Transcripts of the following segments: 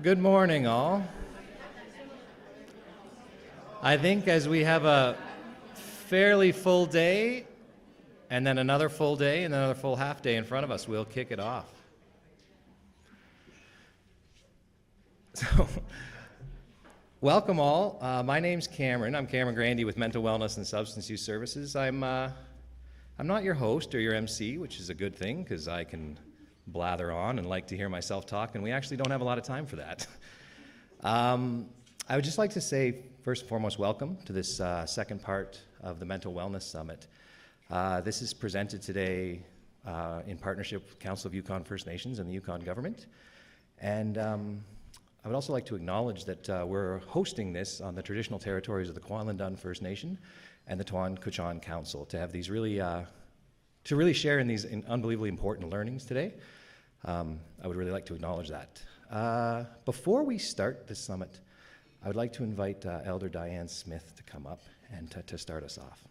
Good morning, all. I think as we have a fairly full day, and then another full day, and another full half day in front of us, we'll kick it off. So, welcome all. My name's Cameron. I'm Cameron Grandy with Mental Wellness and Substance Use Services. I'm not your host or your MC, which is a good thing because I can blather on and like to hear myself talk, and we actually don't have a lot of time for that. I would just like to say, first and foremost, welcome to this second part of the Mental Wellness Summit. This is presented today in partnership with Council of Yukon First Nations and the Yukon government. And I would also like to acknowledge that we're hosting this on the traditional territories of the Kwantlen First Nation and the Tuan Kuchan Council to have these really, to really share in these unbelievably important learnings today. I would really like to acknowledge that. Before we start this summit, I would like to invite Elder Diane Smith to come up and to start us off.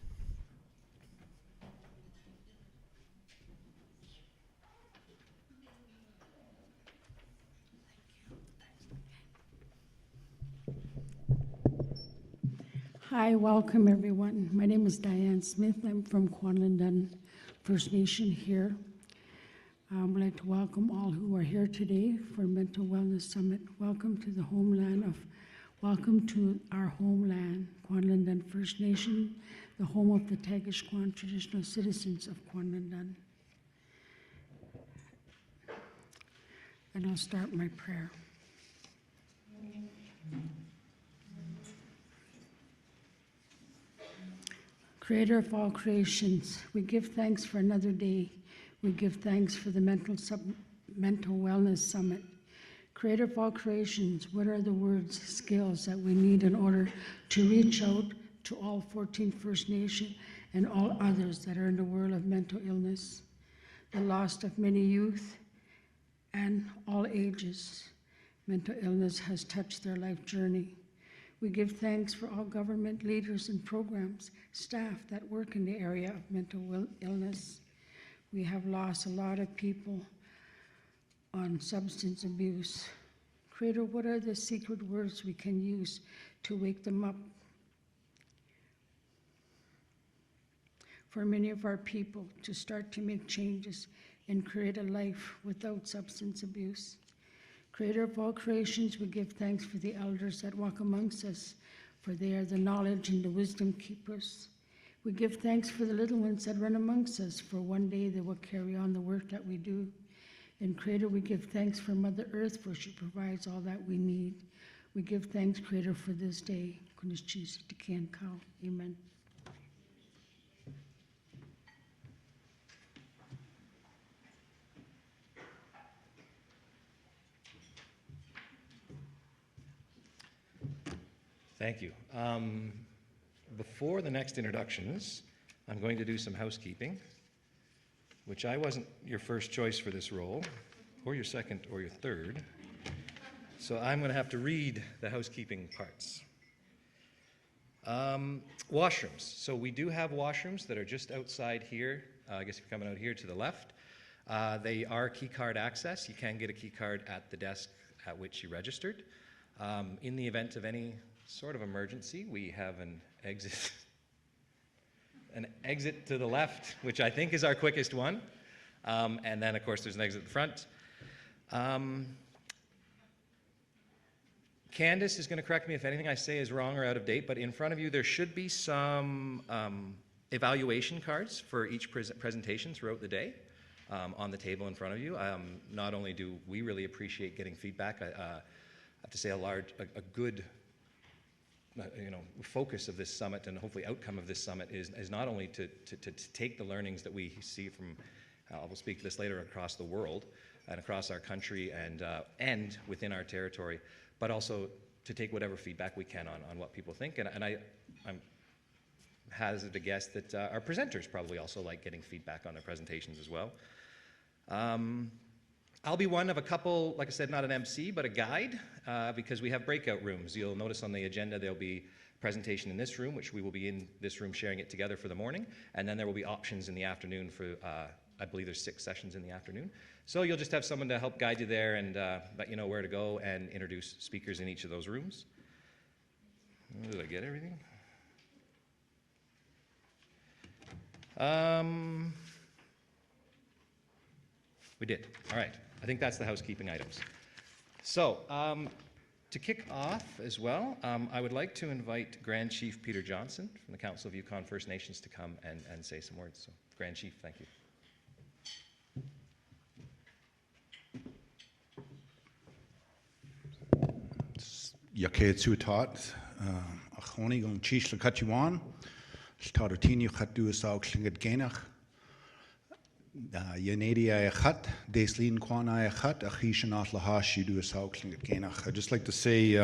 Hi, welcome everyone. My name is Diane Smith. I'm from Kwantlen First Nation here. I'd like to welcome all who are here today for Mental Wellness Summit. Welcome to our homeland, Kwantlen First Nation, the home of the Tagish-Kwan traditional citizens of Kwantlen. And I'll start my prayer. Creator of all creations, we give thanks for another day. We give thanks for the Mental Wellness Summit. Creator of all creations, what are the words, skills that we need in order to reach out to all 14 First Nation and all others that are in the world of mental illness, the loss of many youth and all ages? Mental illness has touched their life journey. We give thanks for all government leaders and programs, staff that work in the area of mental illness. We have lost a lot of people on substance abuse. Creator, what are the secret words we can use to wake them up? For many of our people to start to make changes and create a life without substance abuse. Creator of all creations, we give thanks for the elders that walk amongst us, for they are the knowledge and the wisdom keepers. We give thanks for the little ones that run amongst us, for one day they will carry on the work that we do. And Creator, we give thanks for Mother Earth, for she provides all that we need. We give thanks, Creator, for this day. Amen. Thank you. Before the next introductions, I'm going to do some housekeeping, which I wasn't your first choice for this role, or your second or your third. So I'm going to have to read the housekeeping parts. Washrooms. So we do have washrooms that are just outside here. I guess if you're coming out here to the left. They are key card access. You can get a key card at the desk at which you registered. In the event of any sort of emergency, we have an exit to the left, which I think is our quickest one. And then, of course, there's an exit at the front. Candace is going to correct me if anything I say is wrong or out of date, but in front of you there should be some evaluation cards for each presentation throughout the day on the table in front of you. Not only do we really appreciate getting feedback, I have to say a good focus of this summit and hopefully outcome of this summit is not only to take the learnings that we see from, we'll speak to this later, across the world and across our country and within our territory, but also to take whatever feedback we can on what people think. And I'm hazard to guess that our presenters probably also like getting feedback on their presentations as well. I'll be one of a couple, like I said, not an MC, but a guide, because we have breakout rooms. You'll notice on the agenda there'll be a presentation in this room, which we will be in this room sharing it together for the morning, and then there will be options in the afternoon for I believe there's 6 sessions in the afternoon. So you'll just have someone to help guide you there and let you know where to go and introduce speakers in each of those rooms. Did I get everything? We did. All right. I think that's the housekeeping items. So, to kick off as well, I would like to invite Grand Chief Peter Johnson from the Council of Yukon First Nations to come and say some words. So, Grand Chief, thank you. Yake Tsutat, Achoni on Chish Lakatuan, Staratini Hatu Sau Klinget Genach, Yanedia Hat, Deslin Kwana Hat, Achishanat Lahashi do Sau Klinget Genach. I'd just like to say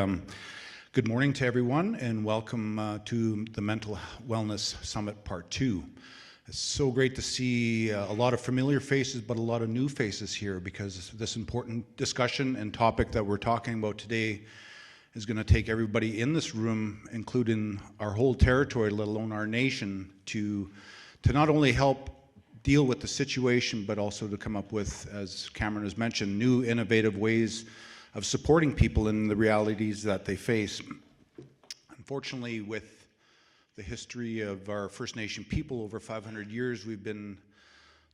good morning to everyone and welcome to the Mental Wellness Summit Part 2. It's so great to see a lot of familiar faces, but a lot of new faces here because this important discussion and topic that we're talking about today is going to take everybody in this room, including our whole territory, let alone our nation, to not only help deal with the situation, but also to come up with, as Cameron has mentioned, new innovative ways of supporting people in the realities that they face. Unfortunately, with the history of our First Nation people over 500 years, we've been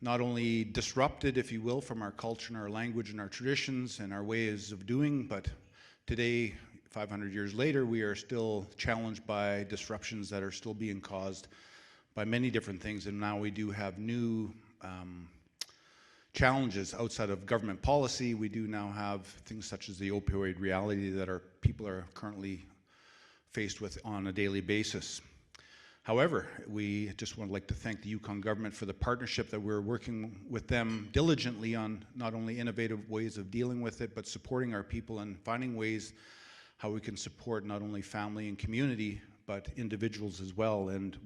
not only disrupted, if you will, from our culture and our language and our traditions and our ways of doing, but today, 500 years later, we are still challenged by disruptions that are still being caused by many different things, and now we do have new challenges outside of government policy. We do now have things such as the opioid reality that our people are currently faced with on a daily basis. However, we just would like to thank the Yukon government for the partnership that we're working with them diligently on not only innovative ways of dealing with it, but supporting our people and finding ways how we can support not only family and community, but individuals as well. And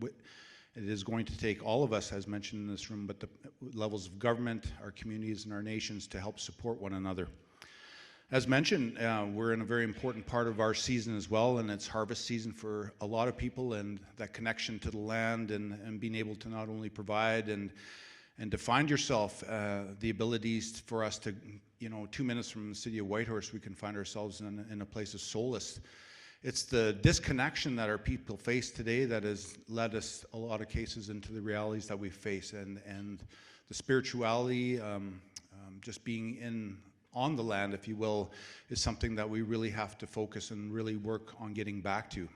it is going to take all of us, as mentioned in this room, but the levels of government, our communities, and our nations to help support one another. As mentioned, we're in a very important part of our season as well, and it's harvest season for a lot of people, and that connection to the land and being able to not only provide and to find yourself the abilities for us to, 2 minutes from the city of Whitehorse, we can find ourselves in a place of solace. It's the disconnection that our people face today that has led us, a lot of cases, into the realities that we face, and the spirituality, just being on the land, if you will, is something that we really have to focus and really work on getting back to.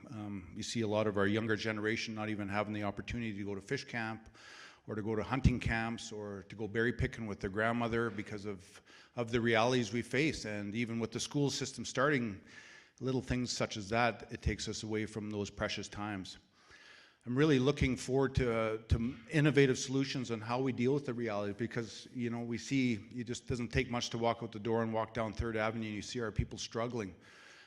You see a lot of our younger generation not even having the opportunity to go to fish camp or to go to hunting camps or to go berry picking with their grandmother because of the realities we face. And even with the school system starting, little things such as that, it takes us away from those precious times. I'm really looking forward to innovative solutions on how we deal with the reality because, we see it just doesn't take much to walk out the door and walk down 3rd Avenue and you see our people struggling.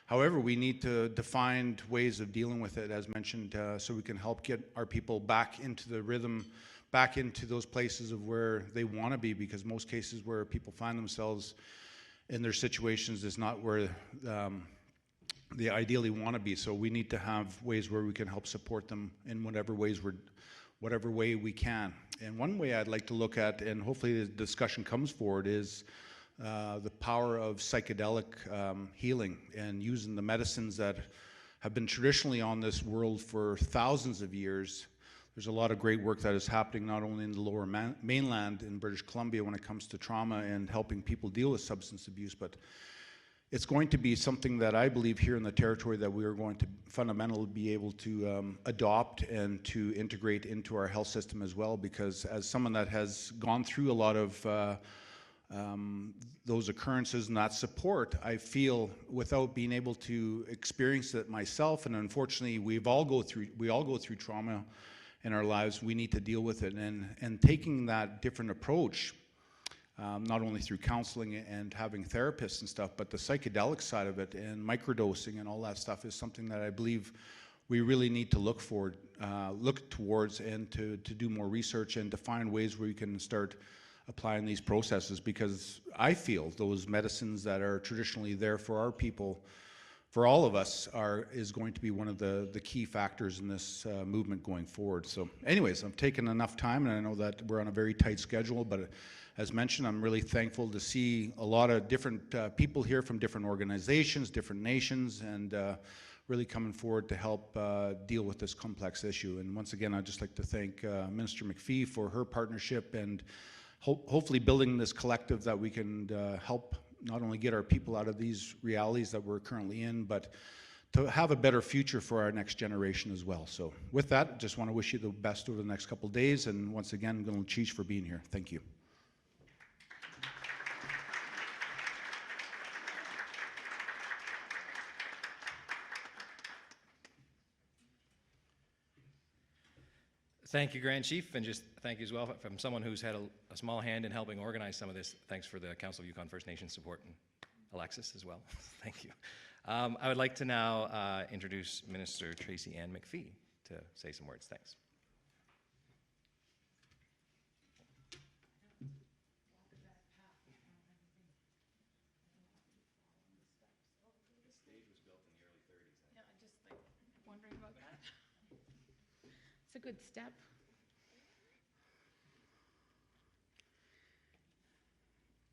However, we need to define ways of dealing with it, as mentioned, so we can help get our people back into the rhythm, back into those places of where they want to be, because most cases where people find themselves in their situations is not where they ideally want to be. So we need to have ways where we can help support them in whatever way we can. And one way I'd like to look at, and hopefully the discussion comes forward, is the power of psychedelic healing and using the medicines that have been traditionally on this world for thousands of years. There's a lot of great work that is happening not only in the lower mainland in British Columbia when it comes to trauma and helping people deal with substance abuse, but it's going to be something that I believe here in the territory that we are going to fundamentally be able to adopt and to integrate into our health system as well, because as someone that has gone through a lot of those occurrences and that support, I feel without being able to experience it myself, and unfortunately we all go through trauma in our lives, we need to deal with it, and taking that different approach, not only through counseling and having therapists and stuff, but the psychedelic side of it and microdosing and all that stuff is something that I believe we really need to look towards and to do more research and to find ways where we can start applying these processes, because I feel those medicines that are traditionally there for our people for all of us is going to be one of the key factors in this movement going forward. So anyways, I've taken enough time, and I know that we're on a very tight schedule, but as mentioned, I'm really thankful to see a lot of different people here from different organizations, different nations, and really coming forward to help deal with this complex issue. And once again, I'd just like to thank Minister McPhee for her partnership and hopefully building this collective that we can help not only get our people out of these realities that we're currently in, but to have a better future for our next generation as well. So with that, just want to wish you the best over the next couple of days, and once again, Glenn Cheech for being here. Thank you. Thank you, Grand Chief, and just thank you as well from someone who's had a small hand in helping organize some of this. Thanks for the Council of Yukon First Nations support, and Alexis as well. Thank you. I would like to now introduce Minister Tracy Ann McPhee to say some words. Thanks. Yeah, just like wondering about that. It's a good step.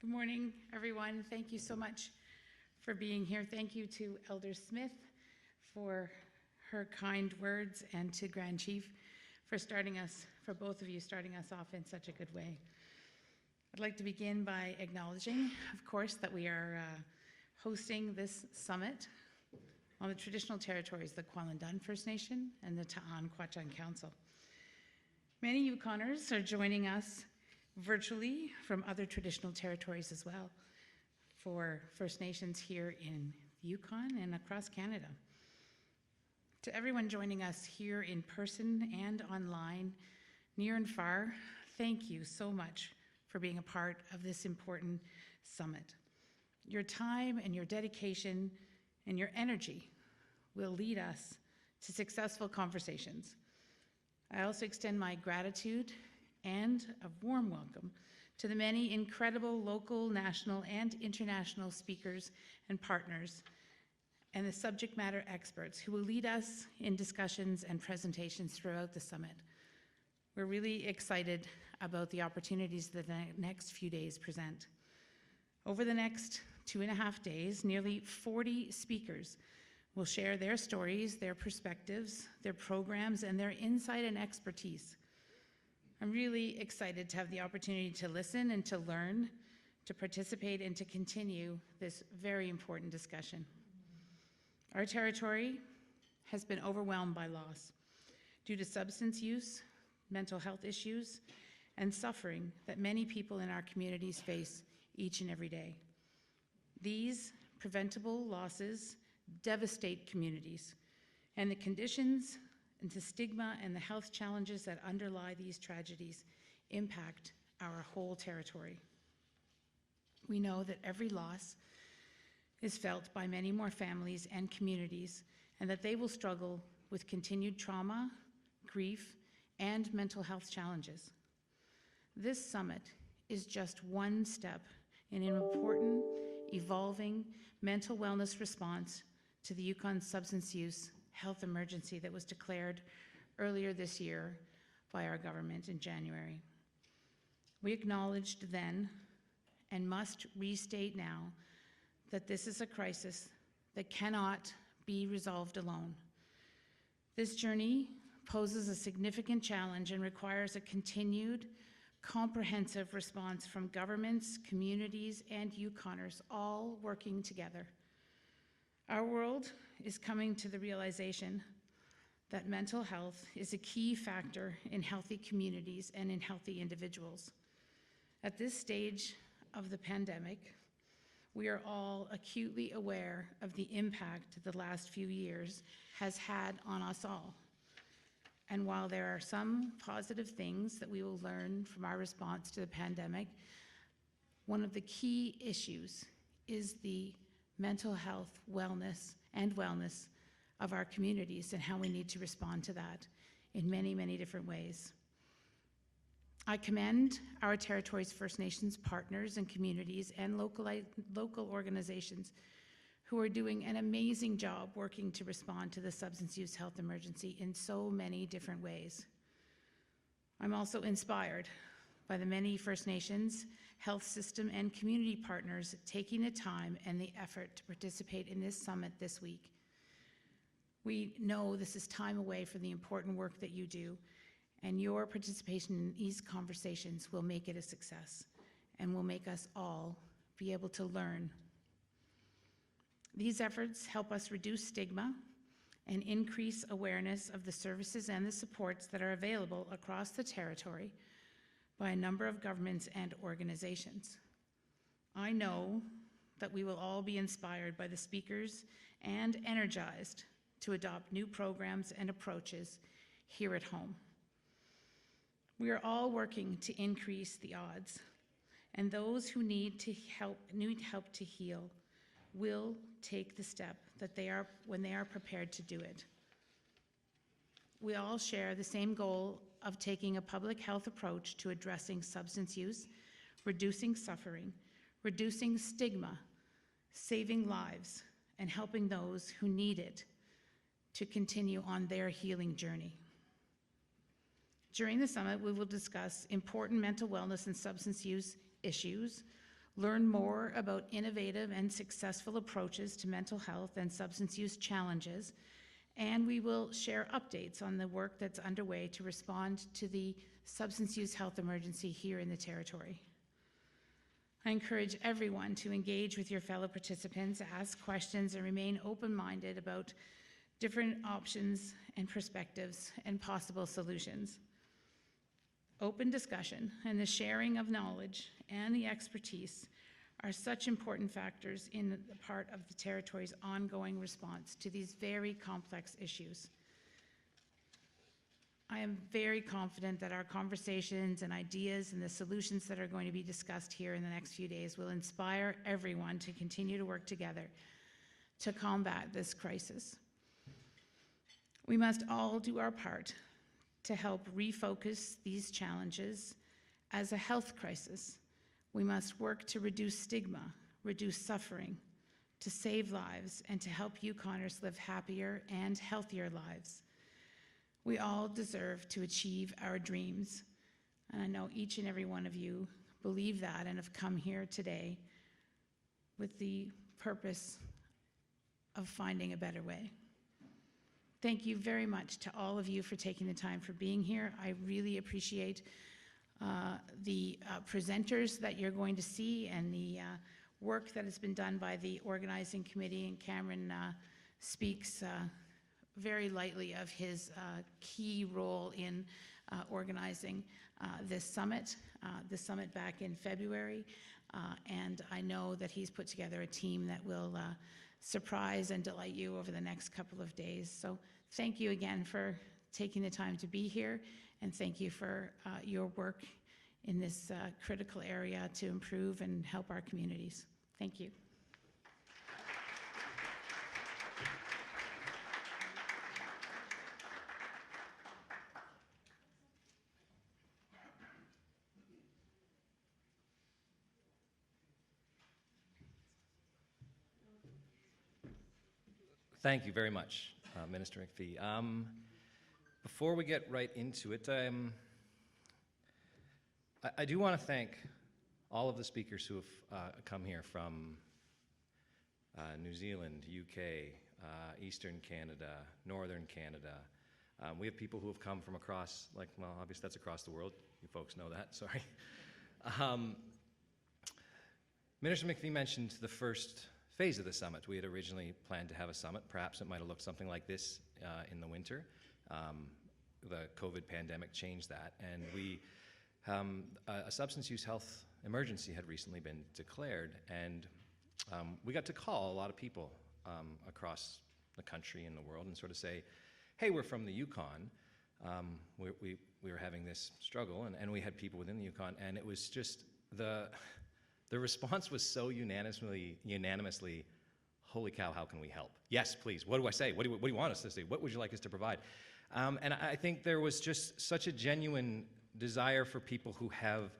Good morning, everyone. Thank you so much for being here. Thank you to Elder Smith for her kind words, and to Grand Chief for both of you starting us off in such a good way. I'd like to begin by acknowledging, of course, that we are hosting this summit on the traditional territories, the Kwalindun First Nation and the Ta'an Kwachan Council. Many Yukoners are joining us virtually from other traditional territories as well, for First Nations here in the Yukon and across Canada. To everyone joining us here in person and online, near and far, thank you so much for being a part of this important summit. Your time and your dedication and your energy will lead us to successful conversations. I also extend my gratitude and a warm welcome to the many incredible local, national, and international speakers and partners, and the subject matter experts who will lead us in discussions and presentations throughout the summit. We're really excited about the opportunities that the next few days present. Over the next 2.5 days, nearly 40 speakers will share their stories, their perspectives, their programs, and their insight and expertise. I'm really excited to have the opportunity to listen and to learn, to participate, and to continue this very important discussion. Our territory has been overwhelmed by loss due to substance use, mental health issues, and suffering that many people in our communities face each and every day. These preventable losses devastate communities, and the conditions and the stigma and the health challenges that underlie these tragedies impact our whole territory. We know that every loss is felt by many more families and communities, and that they will struggle with continued trauma, grief, and mental health challenges. This summit is just one step in an important, evolving mental wellness response to the Yukon substance use health emergency that was declared earlier this year by our government in January. We acknowledged then, and must restate now, that this is a crisis that cannot be resolved alone. This journey poses a significant challenge and requires a continued, comprehensive response from governments, communities, and Yukoners, all working together. Our world is coming to the realization that mental health is a key factor in healthy communities and in healthy individuals. At this stage of the pandemic, we are all acutely aware of the impact the last few years has had on us all. And while there are some positive things that we will learn from our response to the pandemic, one of the key issues is the mental health, wellness of our communities, and how we need to respond to that in many, many different ways. I commend our territory's First Nations partners and communities and local organizations who are doing an amazing job working to respond to the substance use health emergency in so many different ways. I'm also inspired by the many First Nations, health system, and community partners taking the time and the effort to participate in this summit this week. We know this is time away from the important work that you do, and your participation in these conversations will make it a success and will make us all be able to learn. These efforts help us reduce stigma and increase awareness of the services and the supports that are available across the territory by a number of governments and organizations. I know that we will all be inspired by the speakers and energized to adopt new programs and approaches here at home. We are all working to increase the odds, and those who need help to heal will take the step when they are prepared to do it. We all share the same goal of taking a public health approach to addressing substance use, reducing suffering, reducing stigma, saving lives, and helping those who need it to continue on their healing journey. During the summit, we will discuss important mental wellness and substance use issues, learn more about innovative and successful approaches to mental health and substance use challenges, and we will share updates on the work that's underway to respond to the substance use health emergency here in the territory. I encourage everyone to engage with your fellow participants, ask questions, and remain open-minded about different options and perspectives and possible solutions. Open discussion and the sharing of knowledge and the expertise are such important factors in the part of the territory's ongoing response to these very complex issues. I am very confident that our conversations and ideas and the solutions that are going to be discussed here in the next few days will inspire everyone to continue to work together to combat this crisis. We must all do our part to help refocus these challenges as a health crisis. We must work to reduce stigma, reduce suffering, to save lives, and to help Yukoners live happier and healthier lives. We all deserve to achieve our dreams, and I know each and every one of you believe that and have come here today with the purpose of finding a better way. Thank you very much to all of you for taking the time for being here. I really appreciate the presenters that you're going to see and the work that has been done by the organizing committee, and Cameron speaks very lightly of his key role in organizing this summit back in February, and I know that he's put together a team that will surprise and delight you over the next couple of days. So thank you again for taking the time to be here, and thank you for your work in this critical area to improve and help our communities. Thank you. Thank you very much, Minister McPhee. Before we get right into it, I do want to thank all of the speakers who have come here from New Zealand, UK, Eastern Canada, Northern Canada. We have people who have come from across, well, obviously that's across the world. You folks know that, sorry. Minister McPhee mentioned the first phase of the summit. We had originally planned to have a summit. Perhaps it might have looked something like this in the winter. The COVID pandemic changed that, and a substance use health emergency had recently been declared, and we got to call a lot of people across the country and the world and sort of say, hey, we're from the Yukon. We were having this struggle, and we had people within the Yukon, and it was just the response was so unanimously, holy cow, how can we help? Yes, please. What do I say? What do you want us to say? What would you like us to provide? And I think there was just such a genuine desire for people who have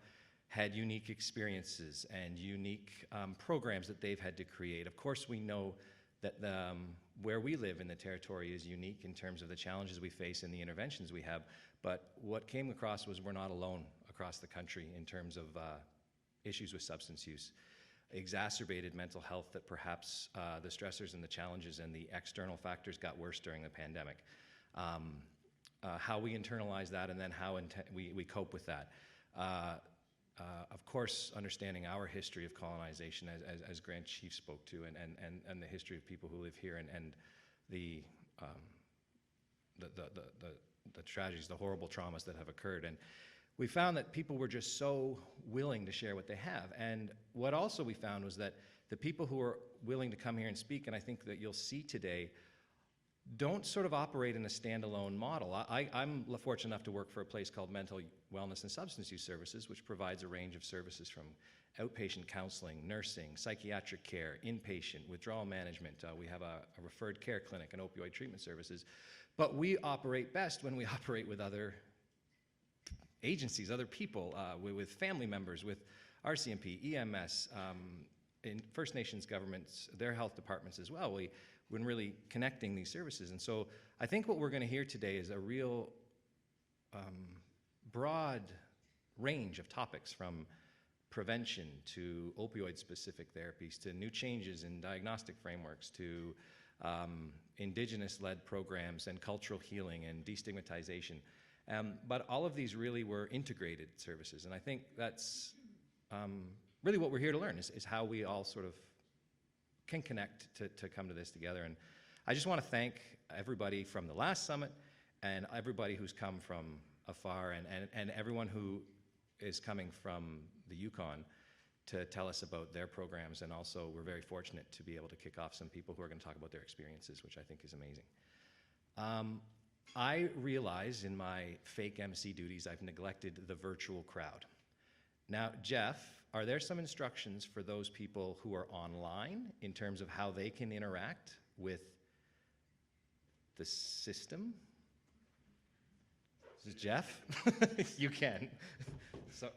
had unique experiences and unique programs that they've had to create. Of course, we know that where we live in the territory is unique in terms of the challenges we face and the interventions we have. But what came across was we're not alone across the country in terms of issues with substance use. Exacerbated mental health, that perhaps the stressors and the challenges and the external factors got worse during the pandemic. How we internalize that, and then how we cope with that. Of course, understanding our history of colonization, as Grand Chief spoke to, and the history of people who live here, and the tragedies, the horrible traumas that have occurred. And we found that people were just so willing to share what they have. And what also we found was that the people who are willing to come here and speak, and I think that you'll see today, don't sort of operate in a standalone model. I'm fortunate enough to work for a place called Mental Wellness and Substance Use Services, which provides a range of services from outpatient counseling, nursing, psychiatric care, inpatient, withdrawal management. We have a referred care clinic and opioid treatment services. But we operate best when we operate with other agencies, other people, with family members, with RCMP, EMS, in First Nations governments, their health departments as well. When really connecting these services. And so I think what we're going to hear today is a real broad range of topics, from prevention to opioid-specific therapies, to new changes in diagnostic frameworks, to Indigenous-led programs and cultural healing and destigmatization. But all of these really were integrated services. And I think that's really what we're here to learn, is how we all sort of can connect to come to this together. And I just want to thank everybody from the last summit, and everybody who's come from afar, and everyone who is coming from the Yukon to tell us about their programs. And also, we're very fortunate to be able to kick off some people who are going to talk about their experiences, which I think is amazing. I realize in my fake MC duties I've neglected the virtual crowd. Now, Jeff, are there some instructions for those people who are online in terms of how they can interact with the system? This is Jeff. You can.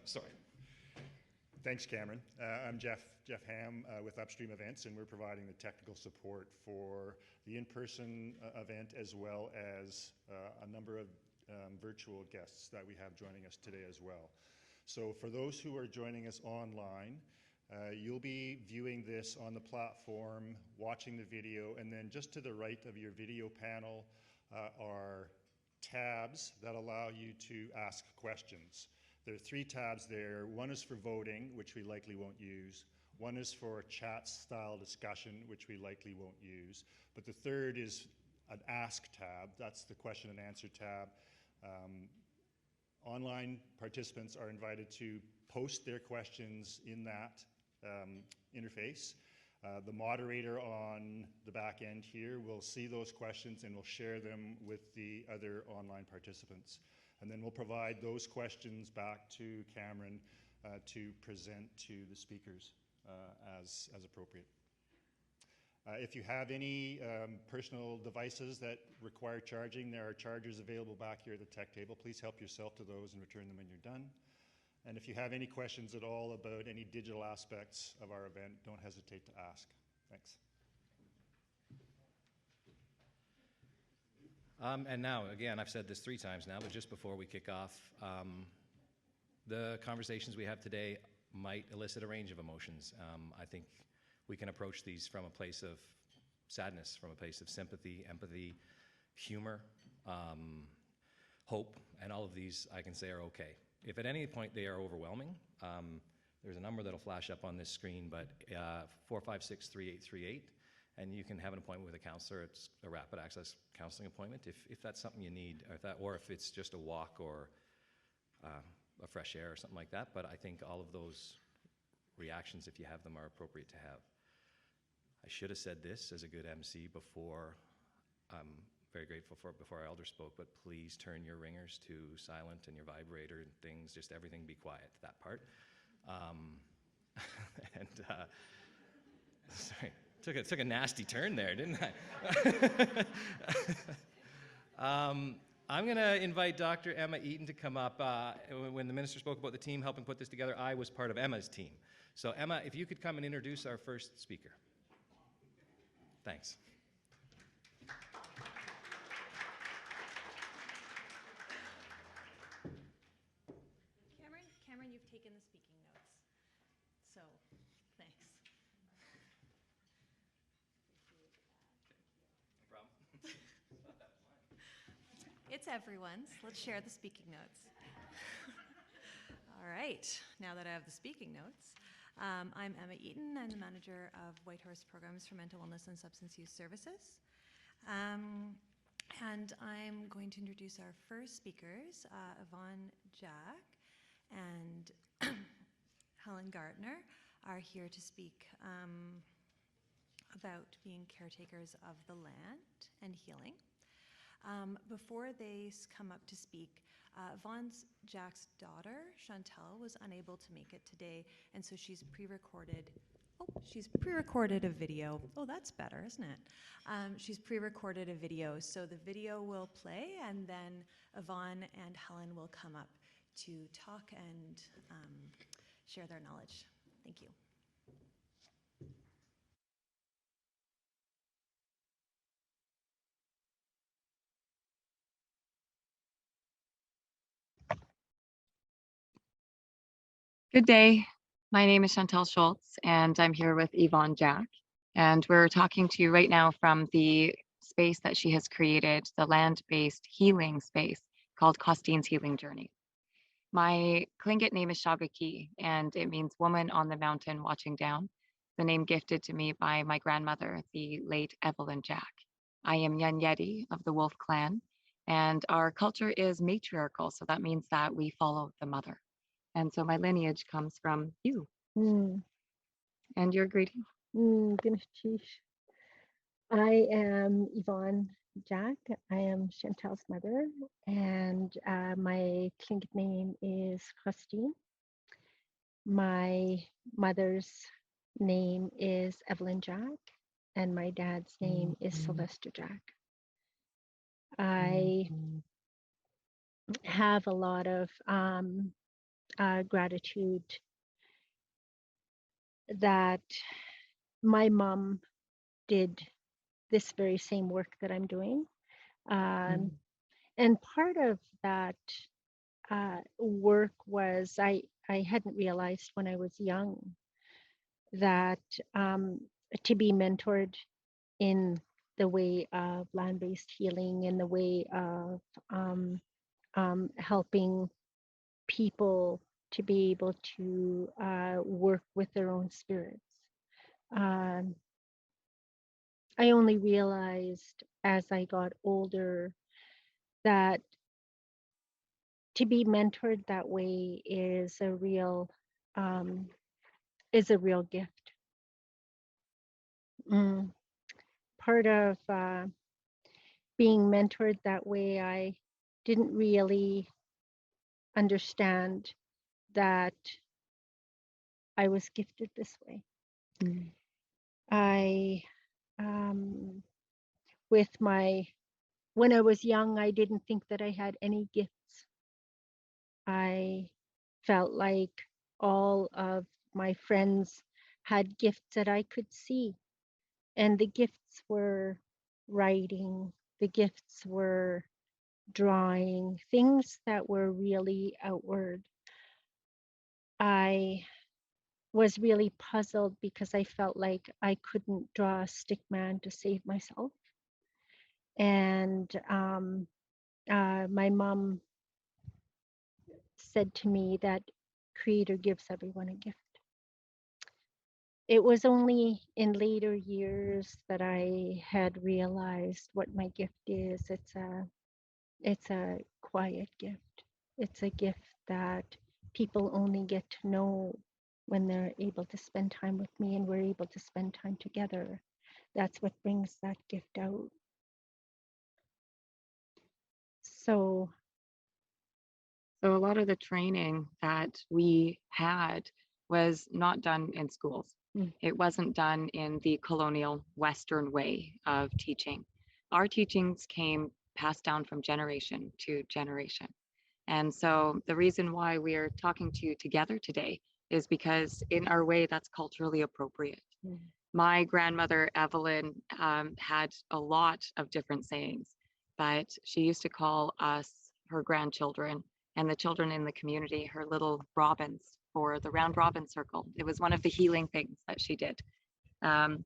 Sorry. Thanks, Cameron. I'm Jeff Ham with Upstream Events, and we're providing the technical support for the in-person event, as well as a number of virtual guests that we have joining us today as well. So for those who are joining us online, you'll be viewing this on the platform, watching the video, and then just to the right of your video panel are tabs that allow you to ask questions. There are 3 tabs there. One is for voting, which we likely won't use. One is for chat-style discussion, which we likely won't use. But the third is an Ask tab. That's the question and answer tab. Online participants are invited to post their questions in that interface. The moderator on the back end here will see those questions and will share them with the other online participants. And then we'll provide those questions back to Cameron to present to the speakers as appropriate. If you have any personal devices that require charging, there are chargers available back here at the tech table. Please help yourself to those and return them when you're done. And if you have any questions at all about any digital aspects of our event, don't hesitate to ask. Thanks. And now, again, I've said this 3 times now, but just before we kick off, the conversations we have today might elicit a range of emotions. I think we can approach these from a place of sadness, from a place of sympathy, empathy, humor, hope, and all of these I can say are okay. If at any point they are overwhelming, there's a number that'll flash up on this screen, but 456-3838, and you can have an appointment with a counselor. It's a rapid access counseling appointment if that's something you need, or if it's just a walk or a fresh air or something like that. But I think all of those reactions, if you have them, are appropriate to have. I should have said this as a good MC before. I'm very grateful for it before our elder spoke, but please turn your ringers to silent and your vibrator and things, just everything be quiet, that part. Sorry, took a nasty turn there, didn't I? I'm going to invite Dr. Emma Eaton to come up. When the minister spoke about the team helping put this together, I was part of Emma's team. So Emma, if you could come and introduce our first speaker. Thank Thanks. Cameron, you've taken the speaking notes, so thanks. No problem. It's everyone's. Let's share the speaking notes. All right, now that I have the speaking notes, I'm Emma Eaton. I'm the manager of Whitehorse Programs for Mental Wellness and Substance Use Services. And I'm going to introduce our first speakers, Yvonne Jack and Helen Gardner are here to speak about being caretakers of the land and healing. Before they come up to speak, Yvonne Jack's daughter, Chantelle, was unable to make it today, and so she's pre-recorded. She's pre-recorded a video. Oh, that's better, isn't it? She's pre-recorded a video, so the video will play, and then Yvonne and Helen will come up to talk and share their knowledge. Thank you. Good day. My name is Chantelle Shultz, and I'm here with Yvonne Jack. And we're talking to you right now from the space that she has created, the land-based healing space called Costine's Healing Journey. My Tlingit name is Shagaki, and it means woman on the mountain watching down, the name gifted to me by my grandmother, the late Evelyn Jack. I am Yanyeti of the Wolf Clan, and our culture is matriarchal, so that means that we follow the mother. And so my lineage comes from you. And your greeting? Dinesh. I am Yvonne Jack. I am Chantelle's mother, and my Tlingit name is Christine. My mother's name is Evelyn Jack, and my dad's name is Sylvester Jack. I have a lot of gratitude that my mom did this very same work that I'm doing. And part of that work was I hadn't realized when I was young that to be mentored in the way of land-based healing, in the way of helping people to be able to work with their own spirits. I only realized as I got older that to be mentored that way is a real gift. Part of being mentored that way, I didn't really understand that I was gifted this way. I when I was young, I didn't think that I had any gifts. I felt like all of my friends had gifts that I could see. And the gifts were writing, the gifts were drawing, things that were really outward. I was really puzzled because I felt like I couldn't draw a stick man to save myself. And my mom said to me that Creator gives everyone a gift. It was only in later years that I had realized what my gift is. It's a quiet gift. It's a gift that people only get to know when they're able to spend time with me and we're able to spend time together. That's what brings that gift out. So a lot of the training that we had was not done in schools. It wasn't done in the colonial Western way of teaching. Our teachings came passed down from generation to generation. And so the reason why we are talking to you together today is because in our way that's culturally appropriate. My grandmother, Evelyn, had a lot of different sayings, but she used to call us, her grandchildren, and the children in the community, her little robins for the round robin circle. It was one of the healing things that she did. Um,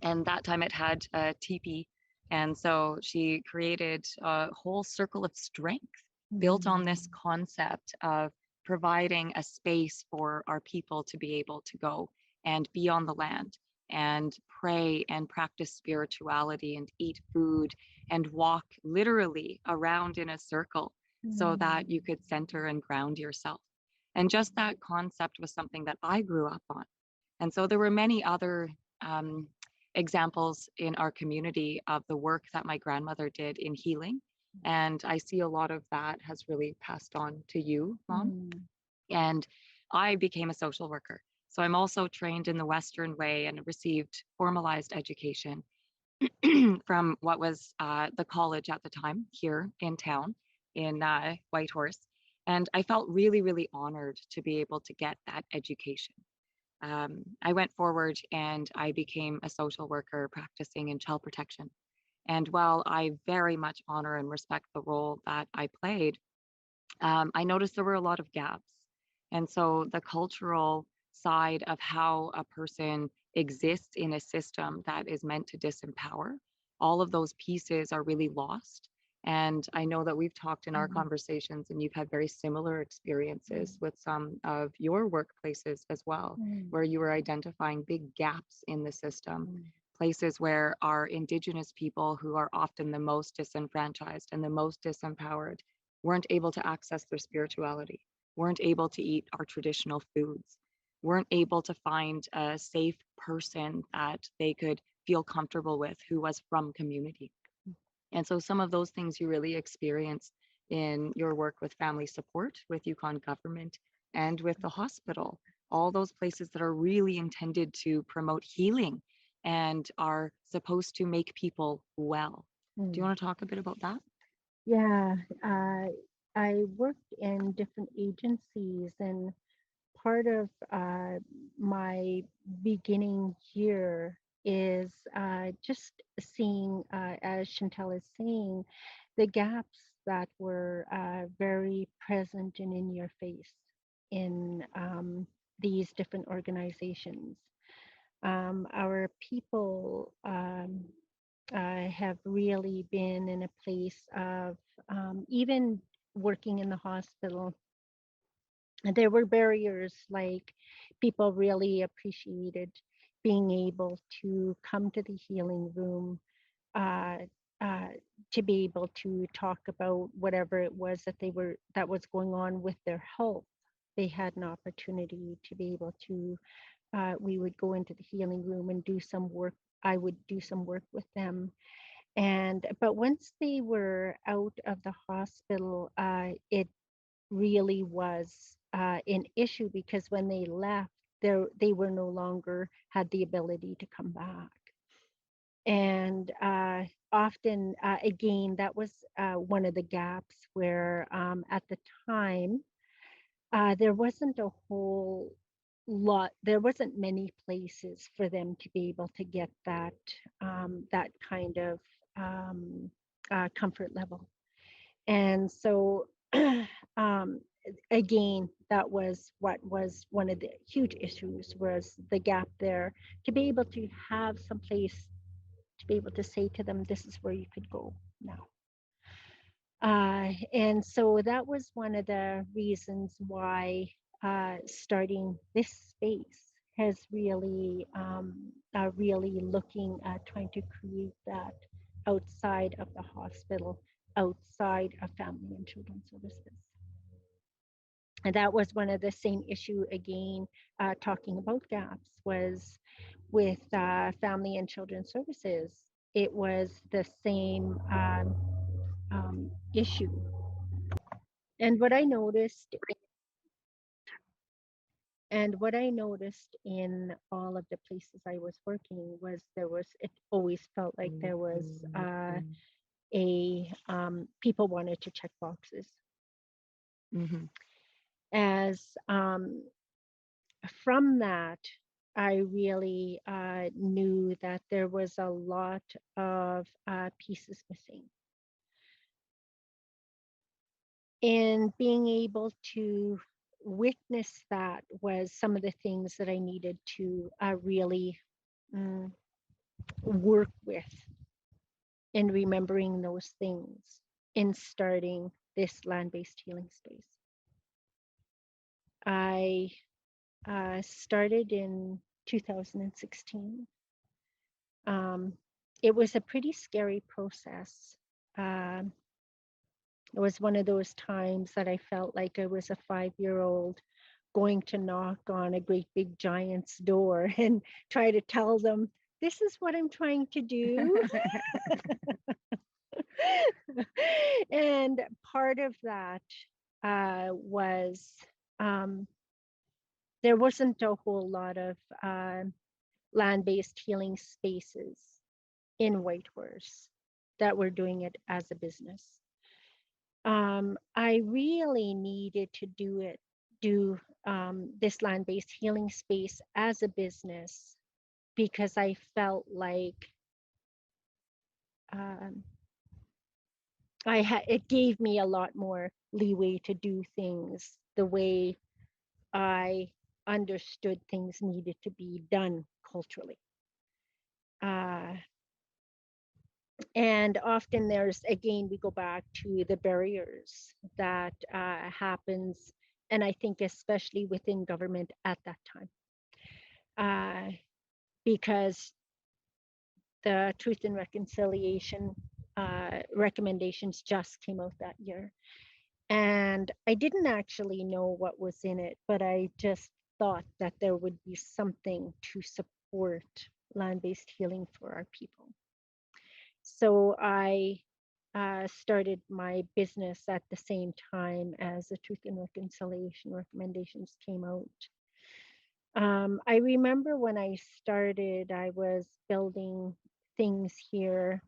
and that time it had a teepee. And so she created a whole circle of strength built on this concept of providing a space for our people to be able to go and be on the land and pray and practice spirituality and eat food and walk literally around in a circle so that you could center and ground yourself. And just that concept was something that I grew up on. And so there were many other examples in our community of the work that my grandmother did in healing. And I see a lot of that has really passed on to you, Mom. And I became a social worker. So I'm also trained in the Western way and received formalized education from what was the college at the time here in town in Whitehorse. And I felt really, really honored to be able to get that education. I went forward and I became a social worker practicing in child protection. And while I very much honor and respect the role that I played, I noticed there were a lot of gaps. And so the cultural side of how a person exists in a system that is meant to disempower, all of those pieces are really lost. And I know that we've talked in our conversations, and you've had very similar experiences with some of your workplaces as well, where you were identifying big gaps in the system, places where our Indigenous people, who are often the most disenfranchised and the most disempowered, weren't able to access their spirituality, weren't able to eat our traditional foods, weren't able to find a safe person that they could feel comfortable with who was from community. And so some of those things you really experienced in your work with family support, with Yukon government, and with the hospital, all those places that are really intended to promote healing and are supposed to make people well. Do you want to talk a bit about that? Yeah, I worked in different agencies, and part of my beginning here is just seeing, as Chantelle is saying, the gaps that were very present and in your face in these different organizations. Our people have really been in a place of even working in the hospital. There were barriers, like people really appreciated being able to come to the healing room, uh, uh, to be able to talk about whatever it was that was going on with their health. They had an opportunity to be able to. We would go into the healing room and do some work. I would do some work with them, but once they were out of the hospital, it really was an issue, because when they left, they were no longer had the ability to come back. And often, again, that was one of the gaps where at the time, there wasn't a whole lot, there wasn't many places for them to be able to get that that kind of comfort level. And so um, again, that was what was one of the huge issues, was the gap there, to be able to have some place to be able to say to them, this is where you could go now. And so that was one of the reasons why starting this space has really, really looking at trying to create that outside of the hospital, outside of family and children's services. And that was one of the same issue again, talking about gaps, was with family and children's services. It was the same issue. And what I noticed in all of the places I was working was it always felt like there was a people wanted to check boxes. As from that, I really knew that there was a lot of pieces missing. And being able to witness that was some of the things that I needed to really work with in remembering those things in starting this land-based healing space. I started in 2016. It was a pretty scary process. Um, it was one of those times that I felt like I was a 5-year-old going to knock on a great big giant's door and try to tell them, this is what I'm trying to do. And part of that was there wasn't a whole lot of land-based healing spaces in Whitehorse that were doing it as a business. I really needed to do this land-based healing space as a business because I felt like it gave me a lot more leeway to do things the way I understood things needed to be done culturally. And often there's, again, we go back to the barriers that happens, and I think especially within government at that time, because the Truth and Reconciliation recommendations just came out that year. And I didn't actually know what was in it, but I just thought that there would be something to support land-based healing for our people. So I started my business at the same time as the Truth and Reconciliation recommendations came out. I remember when I started, I was building things here.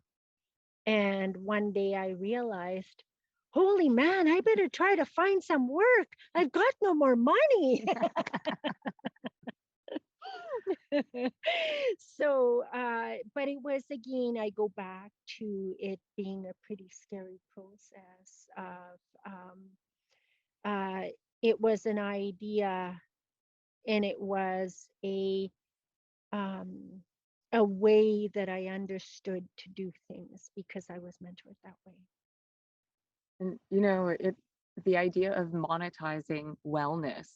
And one day I realized, holy man, I better try to find some work. I've got no more money. So, but it was, again, I go back to it being a pretty scary process of, it was an idea and it was a way that I understood to do things because I was mentored that way. And the idea of monetizing wellness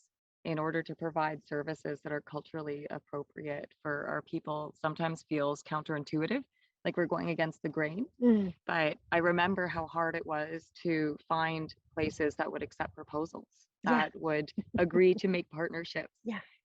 in order to provide services that are culturally appropriate for our people sometimes feels counterintuitive, like we're going against the grain. But I remember how hard it was to find places that would accept proposals, that would agree to make partnerships.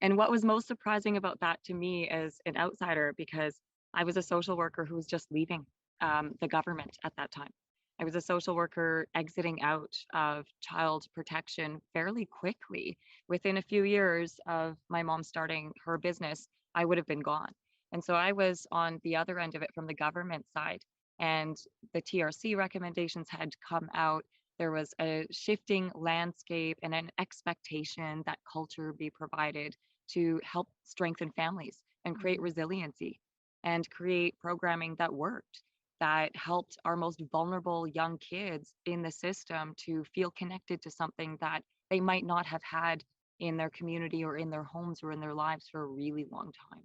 And what was most surprising about that to me as an outsider, because I was a social worker who was just leaving the government at that time. I was a social worker exiting out of child protection fairly quickly. Within a few years of my mom starting her business, I would have been gone. And so I was on the other end of it from the government side, and the TRC recommendations had come out. There was a shifting landscape and an expectation that culture be provided to help strengthen families and create resiliency and create programming that worked, that helped our most vulnerable young kids in the system to feel connected to something that they might not have had in their community or in their homes or in their lives for a really long time.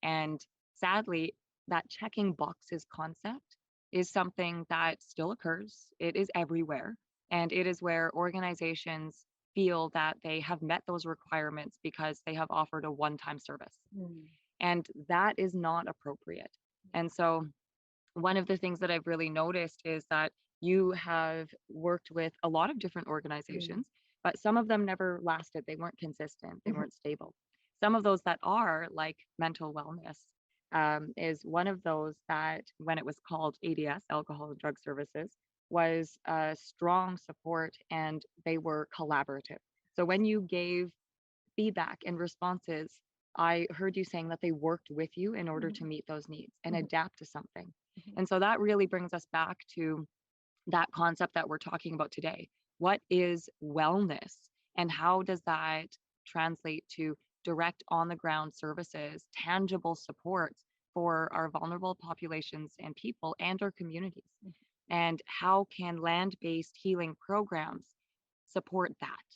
And sadly, that checking boxes concept is something that still occurs. It is everywhere. And it is where organizations feel that they have met those requirements because they have offered a one-time service. And that is not appropriate. And so one of the things that I've really noticed is that you have worked with a lot of different organizations, but some of them never lasted. They weren't consistent. They weren't stable. Some of those that are, like mental wellness, is one of those that, when it was called ADS, Alcohol and Drug Services, was a strong support and they were collaborative. So when you gave feedback and responses, I heard you saying that they worked with you in order to meet those needs and adapt to something. And so that really brings us back to that concept that we're talking about today. What is wellness and how does that translate to direct on the ground services, tangible supports for our vulnerable populations and people and our communities. And how can land-based healing programs support that?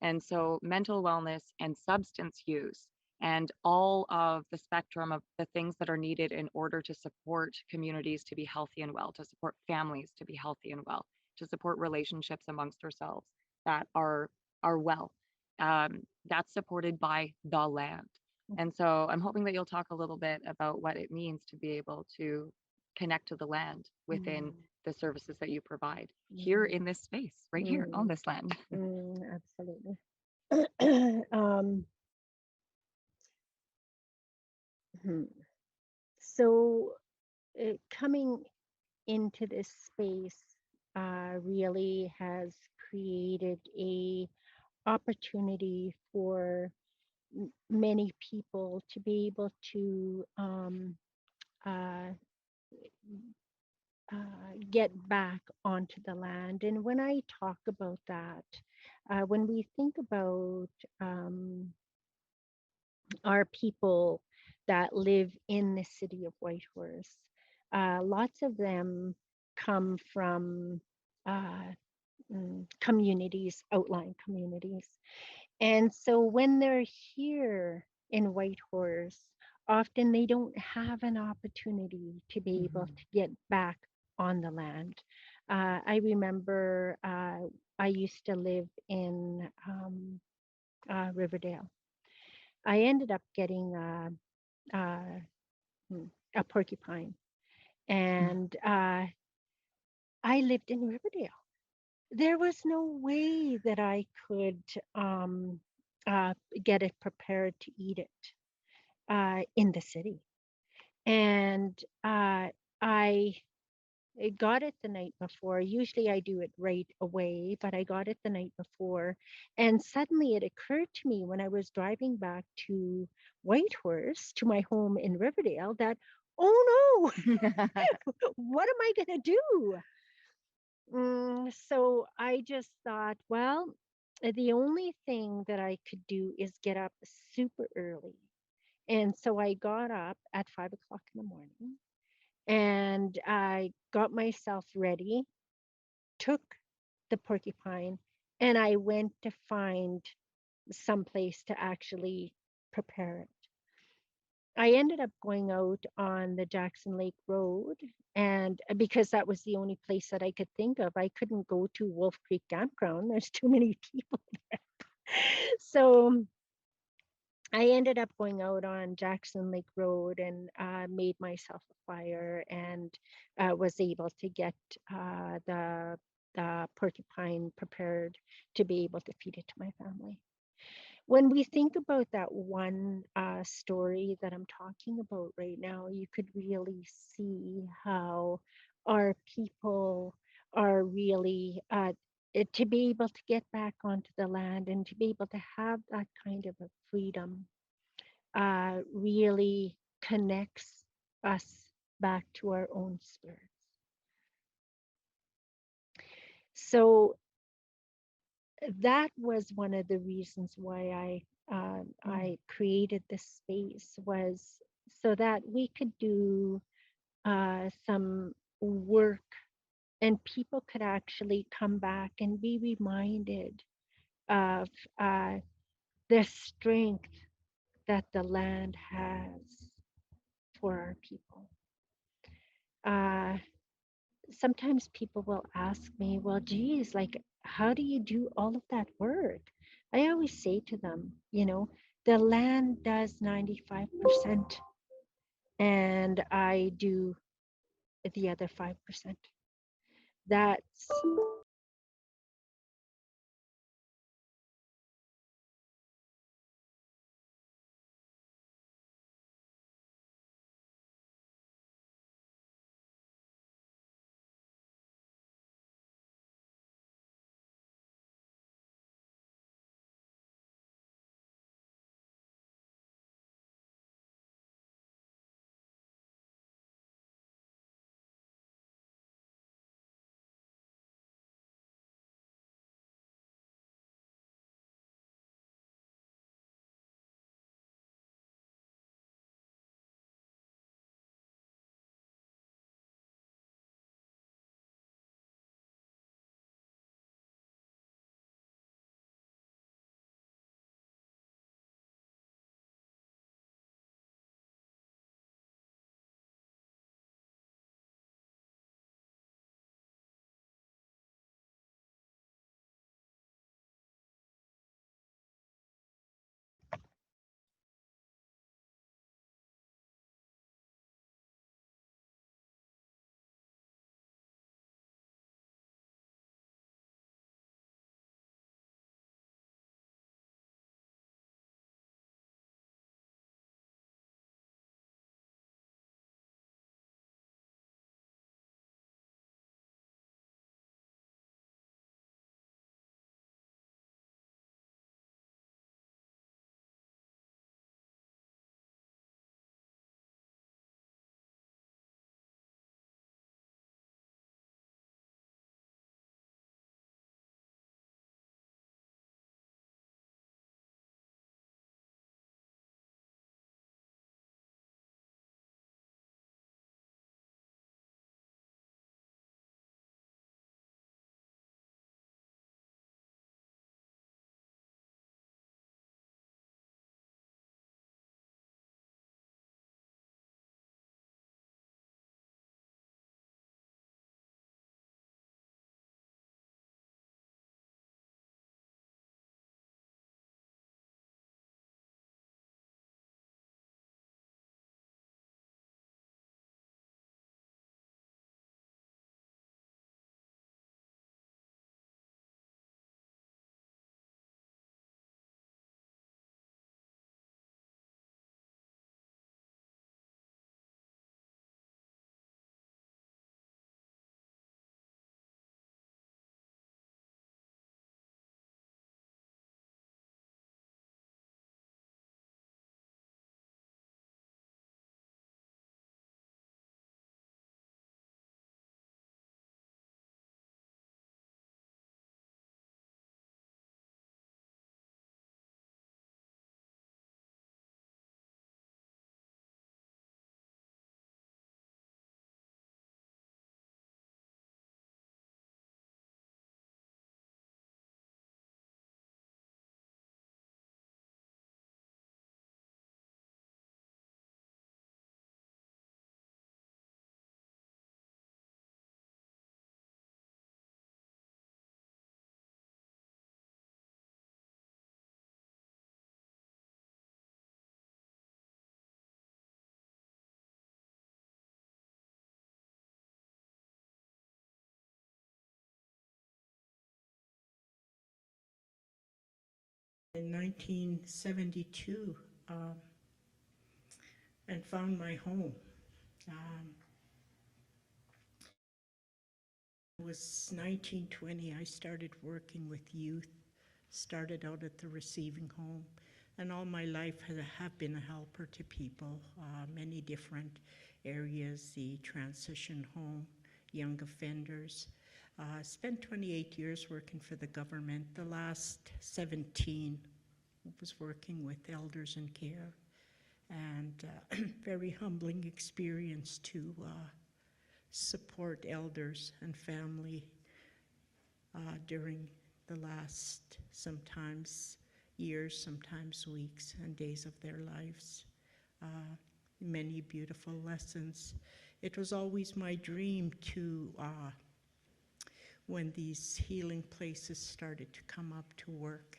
And so mental wellness and substance use and all of the spectrum of the things that are needed in order to support communities to be healthy and well, to support families to be healthy and well, to support relationships amongst ourselves that are well. That's supported by the land. And so I'm hoping that you'll talk a little bit about what it means to be able to connect to the land within the services that you provide here in this space, right here on this land. Absolutely. So coming into this space really has created a opportunity for many people to be able to uh, get back onto the land. And when I talk about that, when we think about our people that live in the city of Whitehorse, lots of them come from communities, outlying communities. And so when they're here in Whitehorse, often they don't have an opportunity to be able to get back on the land. I remember I used to live in Riverdale. I ended up getting a porcupine, and I lived in Riverdale. There was no way that I could get it prepared to eat it in the city. And I got it the night before. Usually I do it right away, but I got it the night before. And suddenly it occurred to me when I was driving back to Whitehorse, to my home in Riverdale, that, oh no, what am I going to do? So I just thought, well, the only thing that I could do is get up super early. And so I got up at 5 o'clock in the morning and I got myself ready, took the porcupine, and I went to find some place to actually prepare it. I ended up going out on the Jackson Lake Road, and because that was the only place that I could think of, I couldn't go to Wolf Creek Campground. There's too many people there. So I ended up going out on Jackson Lake Road and made myself a fire and was able to get the porcupine prepared to be able to feed it to my family. When we think about that one story that I'm talking about right now, you could really see how our people are really to be able to get back onto the land and to be able to have that kind of a freedom really connects us back to our own spirits. So that was one of the reasons why I created this space, was so that we could do some work and people could actually come back and be reminded of the strength that the land has for our people. Sometimes people will ask me, well, geez, like, how do you do all of that work? I always say to them, the land does 95%, and I do the other 5%. That's in 1972 and found my home. It was 1920. I started working with youth, started out at the receiving home, and all my life have been a helper to people, many different areas, the transition home, young offenders. Spent 28 years working for the government. The last 17 was working with elders in care, and very humbling experience to support elders and family during the last sometimes years, sometimes weeks and days of their lives. Many beautiful lessons. It was always my dream to, when these healing places started to come up, to work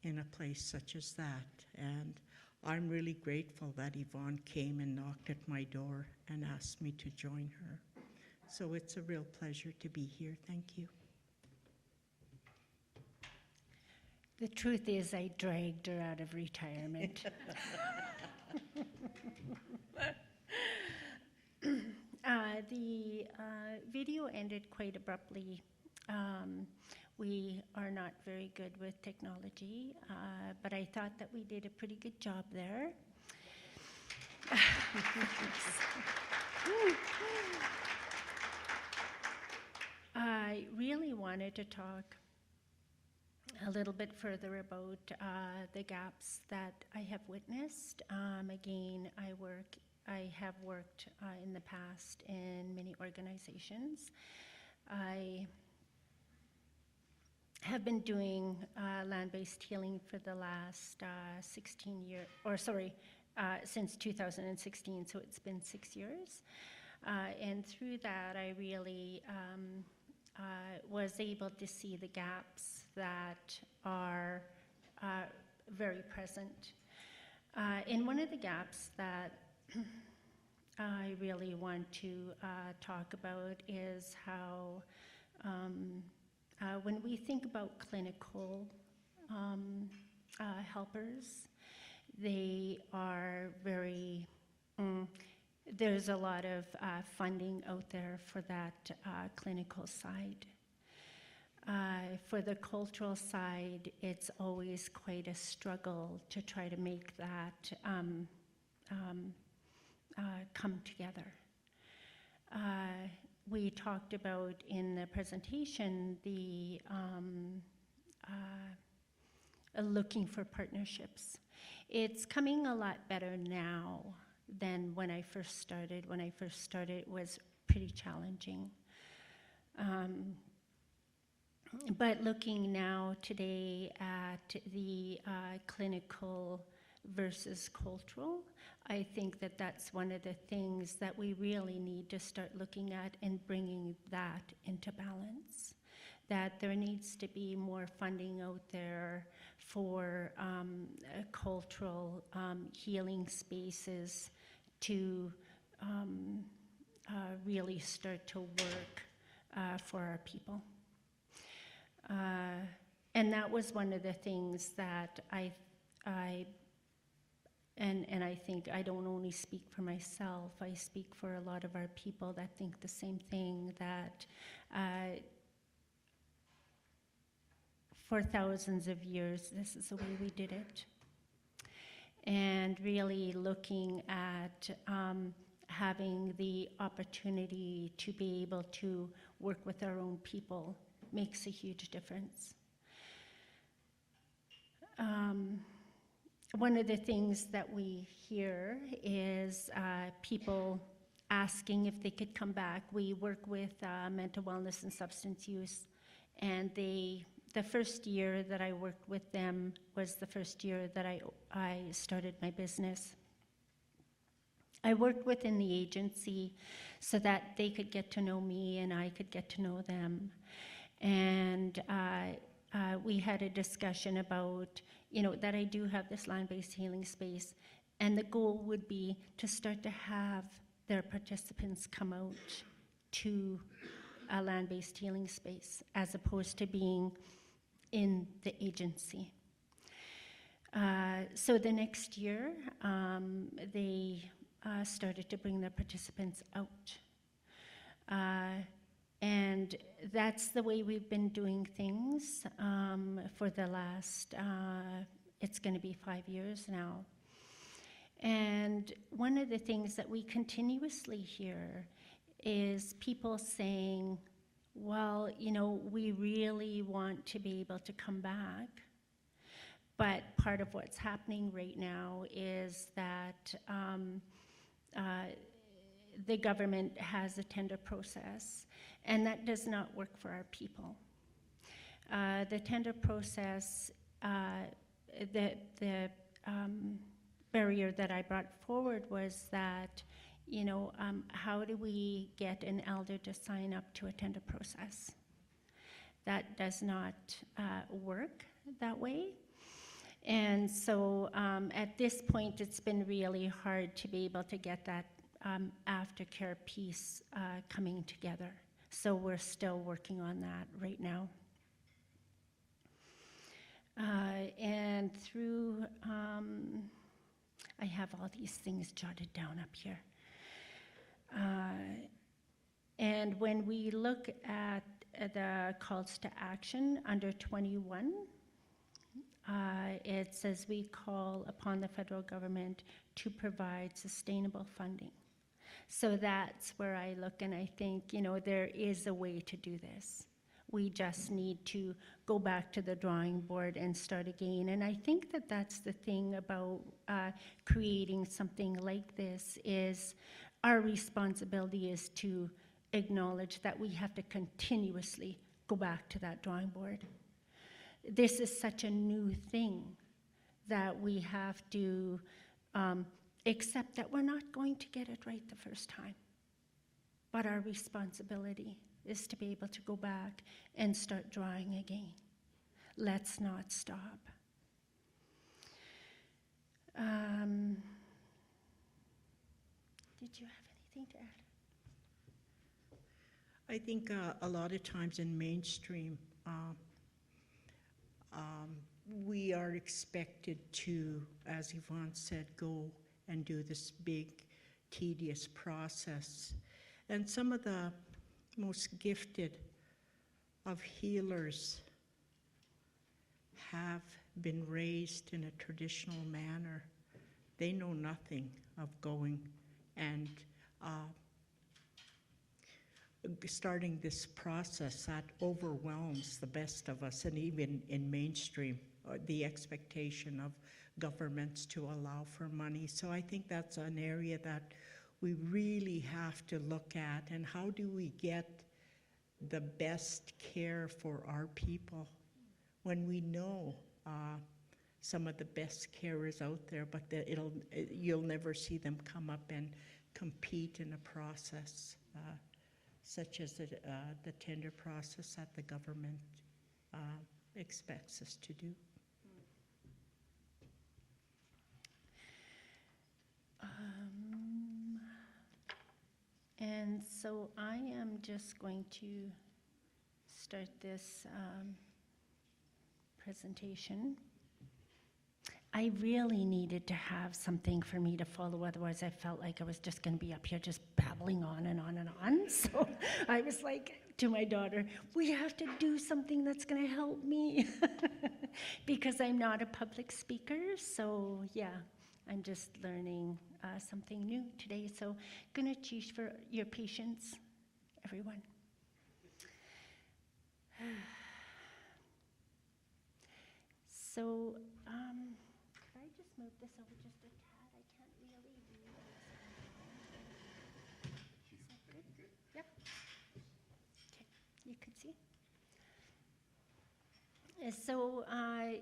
in a place such as that. And I'm really grateful that Yvonne came and knocked at my door and asked me to join her. So it's a real pleasure to be here. Thank you. The truth is, I dragged her out of retirement. The video ended quite abruptly. We are not very good with technology, but I thought that we did a pretty good job there. I really wanted to talk a little bit further about the gaps that I have witnessed. Again, I have worked in the past in many organizations. I have been doing land-based healing for the last 16 years, since 2016, so it's been 6 years. And through that, I really was able to see the gaps that are very present. And one of the gaps that I really want to talk about is how when we think about clinical helpers, they are very, there's a lot of funding out there for that clinical side. For the cultural side, it's always quite a struggle to try to make that come together. We talked about in the presentation the looking for partnerships. It's coming a lot better now than when I first started. When I first started, it was pretty challenging. But looking now today at the clinical versus cultural, I think that that's one of the things that we really need to start looking at and bringing that into balance. That there needs to be more funding out there for cultural healing spaces to really start to work for our people. And that was one of the things that I think I don't only speak for myself, I speak for a lot of our people that think the same thing, that for thousands of years, this is the way we did it. And really looking at having the opportunity to be able to work with our own people makes a huge difference. One of the things that we hear is people asking if they could come back. We work with mental wellness and substance use, and the first year that I worked with them was the first year that I started my business. I worked within the agency so that they could get to know me and I could get to know them. And we had a discussion about, that I do have this land-based healing space, and the goal would be to start to have their participants come out to a land-based healing space, as opposed to being in the agency. So the next year, they started to bring their participants out. And that's the way we've been doing things for the last, it's going to be 5 years now. And one of the things that we continuously hear is people saying, well, you know, we really want to be able to come back. But part of what's happening right now is that the government has a tender process, and that does not work for our people. The tender process, the barrier that I brought forward was that, you know, how do we get an elder to sign up to a tender process? That does not work that way. And so at this point, it's been really hard to be able to get that aftercare piece coming together. So we're still working on that right now. And through, I have all these things jotted down up here. And when we look at the calls to action under 21, it says we call upon the federal government to provide sustainable funding. So that's where I look and I think, you know, there is a way to do this. We just need to go back to the drawing board and start again. And I think that that's the thing about creating something like this is our responsibility is to acknowledge that we have to continuously go back to that drawing board. This is such a new thing that we have to accept that we're not going to get it right the first time. But our responsibility is to be able to go back and start drawing again. Let's not stop. Did you have anything to add? I think a lot of times in mainstream, we are expected to, as Yvonne said, go and do this big, tedious process. And some of the most gifted of healers have been raised in a traditional manner. They know nothing of going and starting this process that overwhelms the best of us, and even in mainstream, the expectation of governments to allow for money. So I think that's an area that we really have to look at, and how do we get the best care for our people when we know some of the best care is out there, but you'll never see them come up and compete in a process such as the tender process that the government expects us to do. And so I am just going to start this presentation. I really needed to have something for me to follow, otherwise I felt like I was just going to be up here just babbling on and on and on. So I was like to my daughter, we have to do something that's going to help me because I'm not a public speaker. So yeah, I'm just learning something new today. So gonna choose for your patience, everyone. So, could I just move this over just a tad? I can't really read. Is that good? Yep. Okay, you can see. So I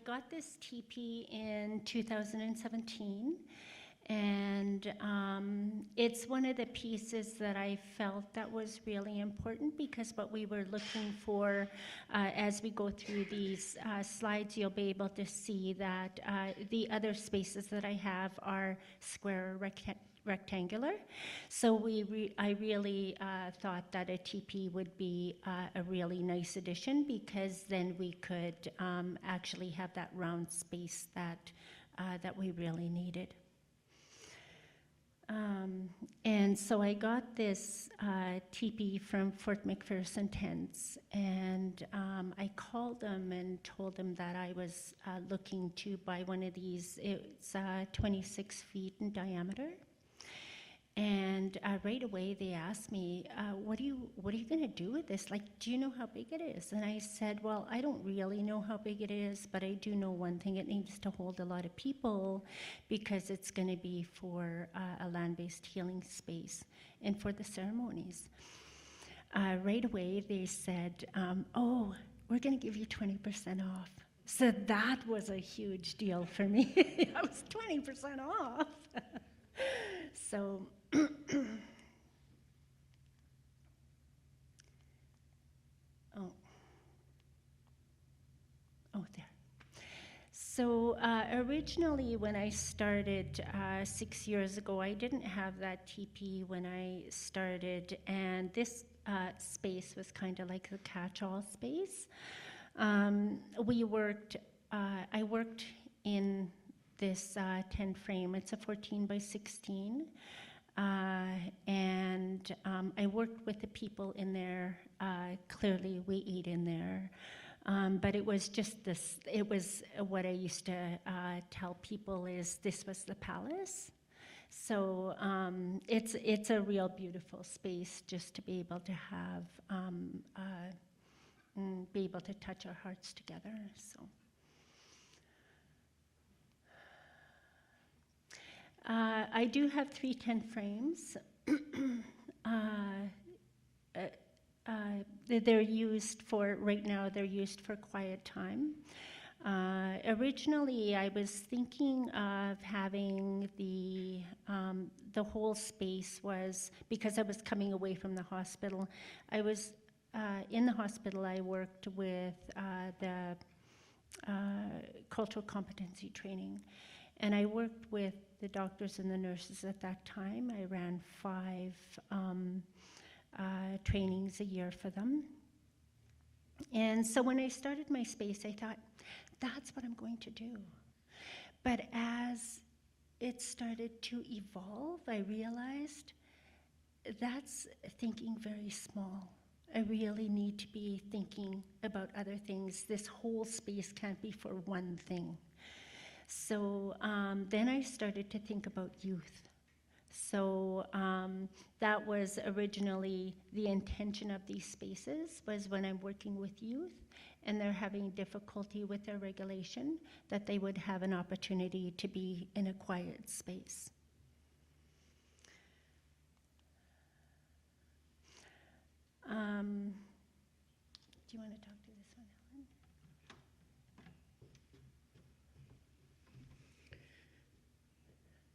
got this TP in 2017, and it's one of the pieces that I felt that was really important, because what we were looking for, as we go through these slides, you'll be able to see that the other spaces that I have are square or rectangular. So I really thought that a teepee would be a really nice addition, because then we could actually have that round space that we really needed. And so I got this teepee from Fort McPherson Tents, and I called them and told them that I was looking to buy one of these. It's 26 feet in diameter. And right away they asked me, what are you going to do with this? Like, do you know how big it is? And I said, well, I don't really know how big it is, but I do know one thing: it needs to hold a lot of people, because it's going to be for a land-based healing space and for the ceremonies. Right away they said, oh, we're going to give you 20% off. So that was a huge deal for me. That was 20% off. So there. So originally, when I started 6 years ago, I didn't have that teepee when I started, and this space was kind of like the catch-all space. I worked in this tent frame. It's a 14 by 16. And I worked with the people in there. Clearly, we ate in there. But it was just this, it was what I used to tell people is this was the palace. So it's a real beautiful space just to be able to have, be able to touch our hearts together. So. I do have 3 tent frames. They're used for, right now, they're used for quiet time. Originally, I was thinking of having the whole space was, because I was coming away from the hospital. I was, in the hospital, I worked with the cultural competency training. And I worked with the doctors and the nurses at that time. I ran 5 trainings a year for them. And so when I started my space, I thought, that's what I'm going to do. But as it started to evolve, I realized that's thinking very small. I really need to be thinking about other things. This whole space can't be for one thing. So then I started to think about youth. So that was originally the intention of these spaces, was when I'm working with youth and they're having difficulty with their regulation, that they would have an opportunity to be in a quiet space. Do you want to talk to this one, Helen?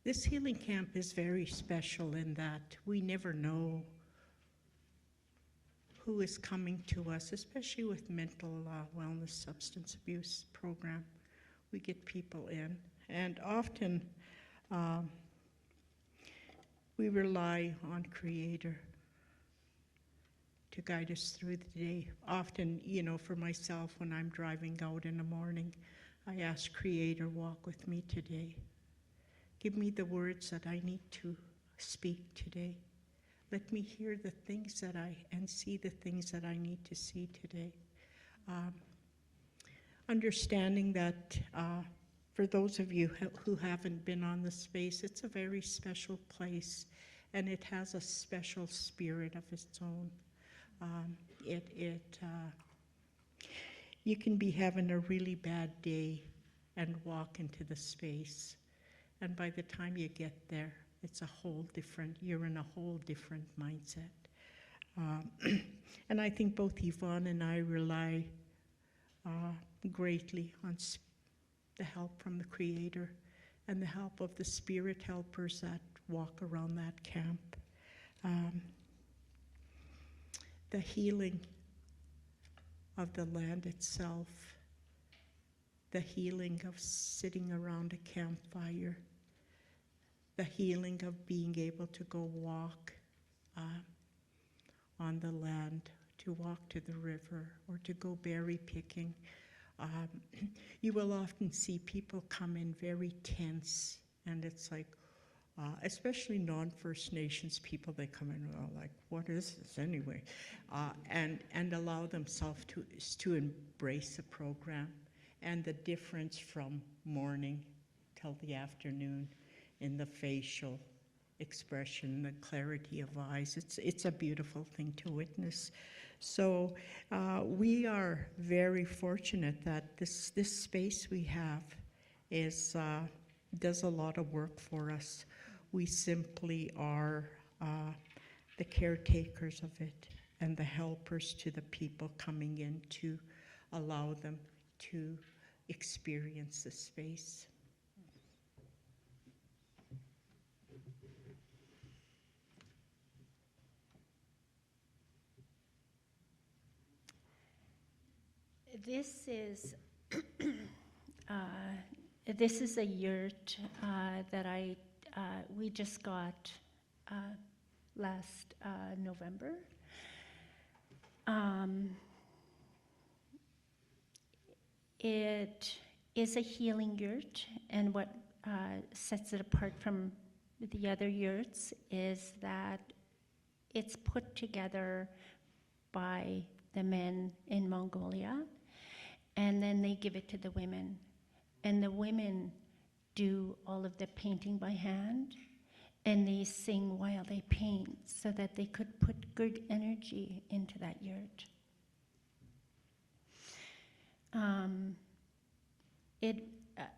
This healing camp is very special in that we never know who is coming to us, especially with mental wellness, substance abuse program. We get people in, and often we rely on Creator to guide us through the day. Often, for myself, when I'm driving out in the morning, I ask Creator, walk with me today. Give me the words that I need to speak today. Let me hear the things and see the things that I need to see today. Understanding that for those of you who haven't been on the space, it's a very special place, and it has a special spirit of its own. You can be having a really bad day and walk into the space, and by the time you get there, it's you're in a whole different mindset. And I think both Yvonne and I rely greatly on the help from the Creator and the help of the spirit helpers that walk around that camp. The healing of the land itself, the healing of sitting around a campfire, the healing of being able to go walk on the land, to walk to the river, or to go berry picking. You will often see people come in very tense, and it's like, especially non-First Nations people, they come in like, what is this anyway? And allow themselves to embrace the program and the difference from morning till the afternoon in the facial expression, the clarity of eyes. It's a beautiful thing to witness. So we are very fortunate that this space we have does a lot of work for us. We simply are the caretakers of it and the helpers to the people coming in to allow them to experience the space. This is a yurt that we just got last November. It is a healing yurt, and what sets it apart from the other yurts is that it's put together by the men in Mongolia, and then they give it to the women. And the women do all of the painting by hand, and they sing while they paint so that they could put good energy into that yurt.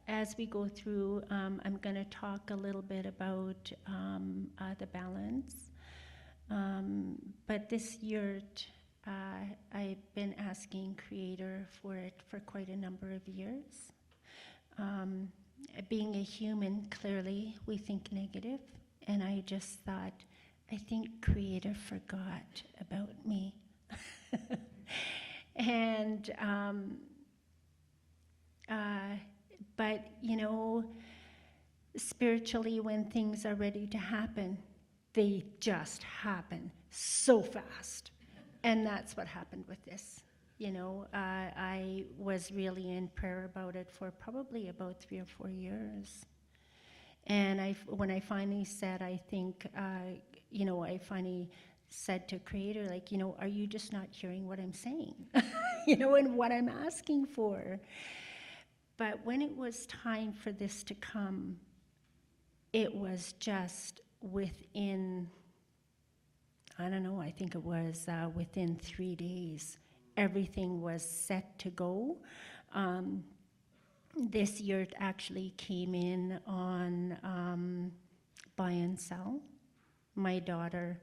As we go through, I'm going to talk a little bit about the balance. But this yurt, I've been asking Creator for it for quite a number of years. Being a human, clearly, we think negative, and I just thought, I think Creator forgot about me. And, but, you know, spiritually, when things are ready to happen, they just happen so fast. And that's what happened with this. You know, I was really in prayer about it for probably about 3 or 4 years. And when I finally said, I think, you know, I finally said to Creator, like, you know, are you just not hearing what I'm saying? You know, and what I'm asking for. But when it was time for this to come, it was just within, I don't know, I think it was within 3 days. Everything was set to go. This yurt actually came in on buy and sell. My daughter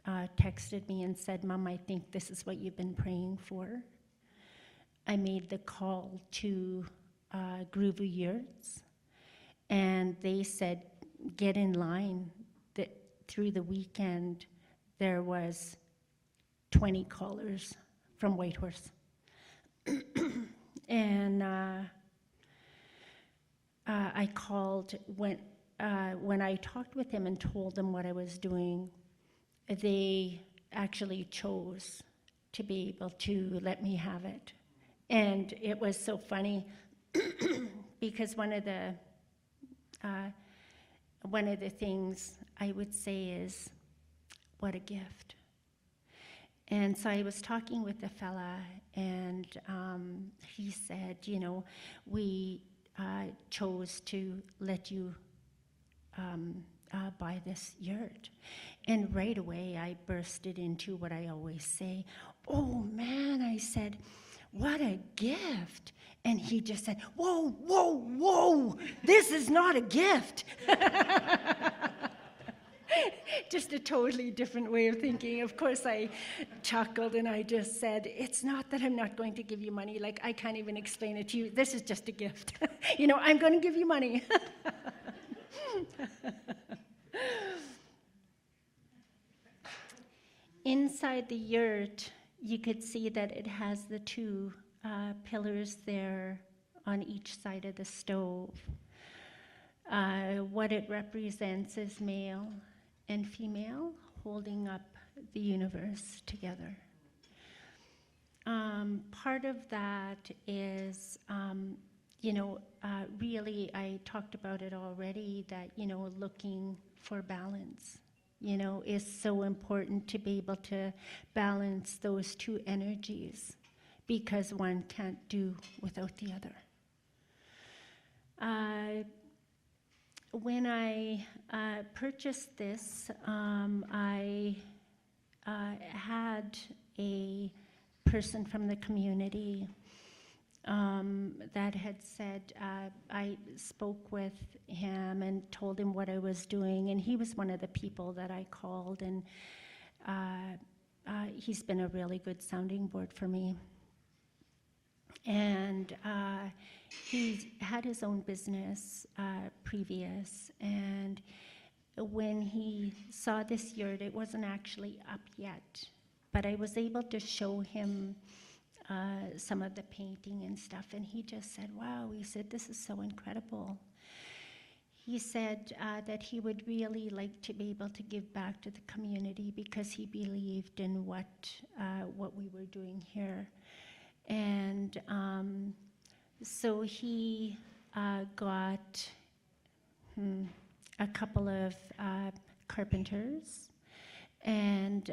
texted me and said, Mom, I think this is what you've been praying for. I made the call to Groovy Yurts, and they said, get in line. Through the weekend, there was 20 callers from Whitehorse. And I called, when I talked with them and told them what I was doing, they actually chose to be able to let me have it. And it was so funny because one of the things I would say is, what a gift. And so I was talking with the fella, and he said, you know, we chose to let you buy this yurt. And right away, I bursted into what I always say, oh man, I said, what a gift. And he just said, whoa, whoa, whoa, this is not a gift. Just a totally different way of thinking. Of course, I chuckled and I just said, it's not that I'm not going to give you money. Like, I can't even explain it to you. This is just a gift. You know, I'm going to give you money. Inside the yurt, you could see that it has the 2 pillars there on each side of the stove. One what it represents is male and female holding up the universe together. Part of that is, really, I talked about it already, that, looking for balance, is so important to be able to balance those two energies, because one can't do without the other. When I purchased this, I had a person from the community that had said, I spoke with him and told him what I was doing, and he was one of the people that I called, and he's been a really good sounding board for me. And he had his own business previous, and when he saw this yurt, it wasn't actually up yet, but I was able to show him some of the painting and stuff, and he just said, wow, he said, this is so incredible. He said that he would really like to be able to give back to the community because he believed in what we were doing here. And so he got a couple of carpenters, and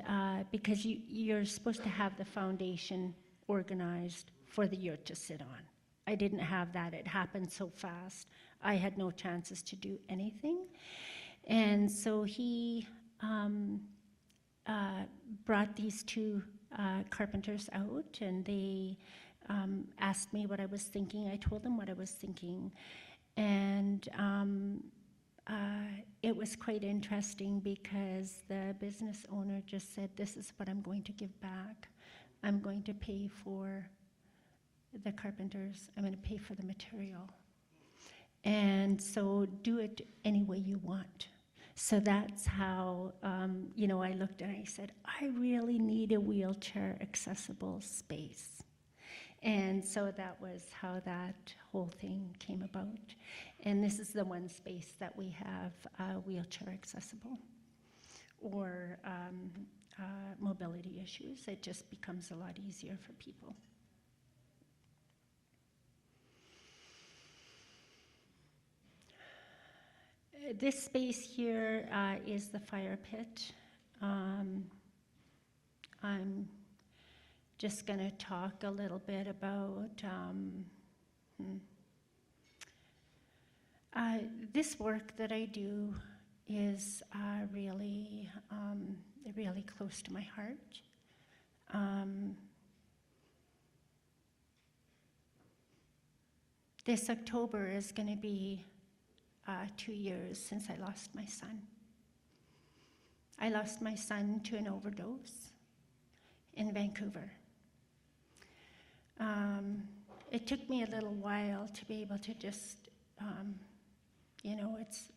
because you're supposed to have the foundation organized for the yurt to sit on. I didn't have that. It happened so fast. I had no chances to do anything. And so he brought these two carpenters out, and they asked me what I was thinking. I told them what I was thinking. And it was quite interesting because the business owner just said, this is what I'm going to give back. I'm going to pay for the carpenters. I'm going to pay for the material. And so do it any way you want. So that's how, I looked and I said, I really need a wheelchair accessible space. And so that was how that whole thing came about. And this is the one space that we have wheelchair accessible or mobility issues. It just becomes a lot easier for people. This space here is the fire pit. I'm just going to talk a little bit about this work that I do is really close to my heart. This October is going to be 2 years since I lost my son. I lost my son to an overdose in Vancouver. It took me a little while to be able to just,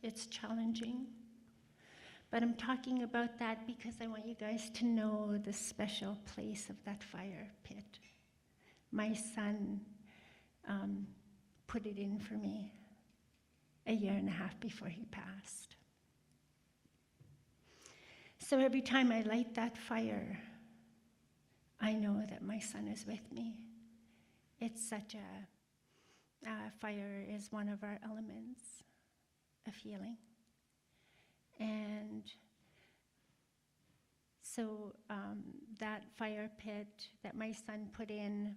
it's challenging. But I'm talking about that because I want you guys to know the special place of that fire pit. My son put it in for me a year and a half before he passed. So every time I light that fire, I know that my son is with me. It's such fire is one of our elements of healing. And so that fire pit that my son put in,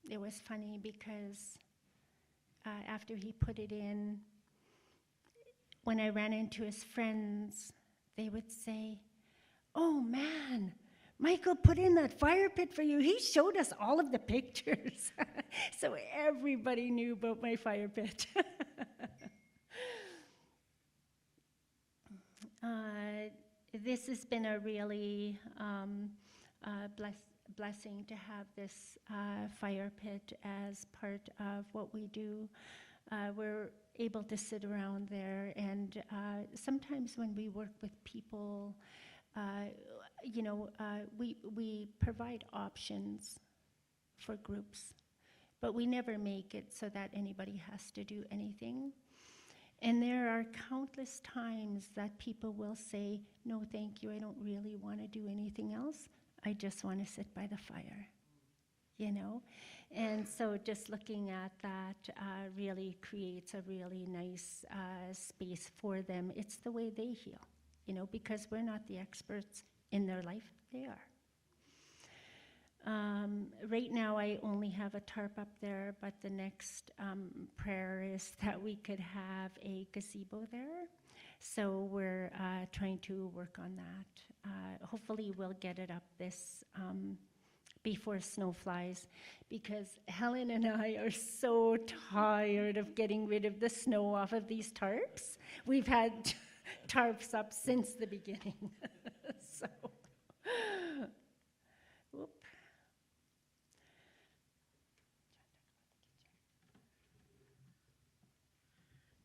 it was funny because after he put it in, when I ran into his friends, they would say, oh man, Michael put in that fire pit for you. He showed us all of the pictures. So everybody knew about my fire pit. This has been a really blessing to have this fire pit as part of what we do. We're able to sit around there, and sometimes when we work with people, we provide options for groups, but we never make it so that anybody has to do anything. And there are countless times that people will say, no, thank you, I don't really want to do anything else. I just want to sit by the fire, you know? And so just looking at that really creates a really nice space for them. It's the way they heal, you know, because we're not the experts in their life, they are. Right now, I only have a tarp up there, but the next prayer is that we could have a gazebo there. So we're trying to work on that. Hopefully, we'll get it up this before snow flies, because Helen and I are so tired of getting rid of the snow off of these tarps. We've had tarps up since the beginning. So, whoop.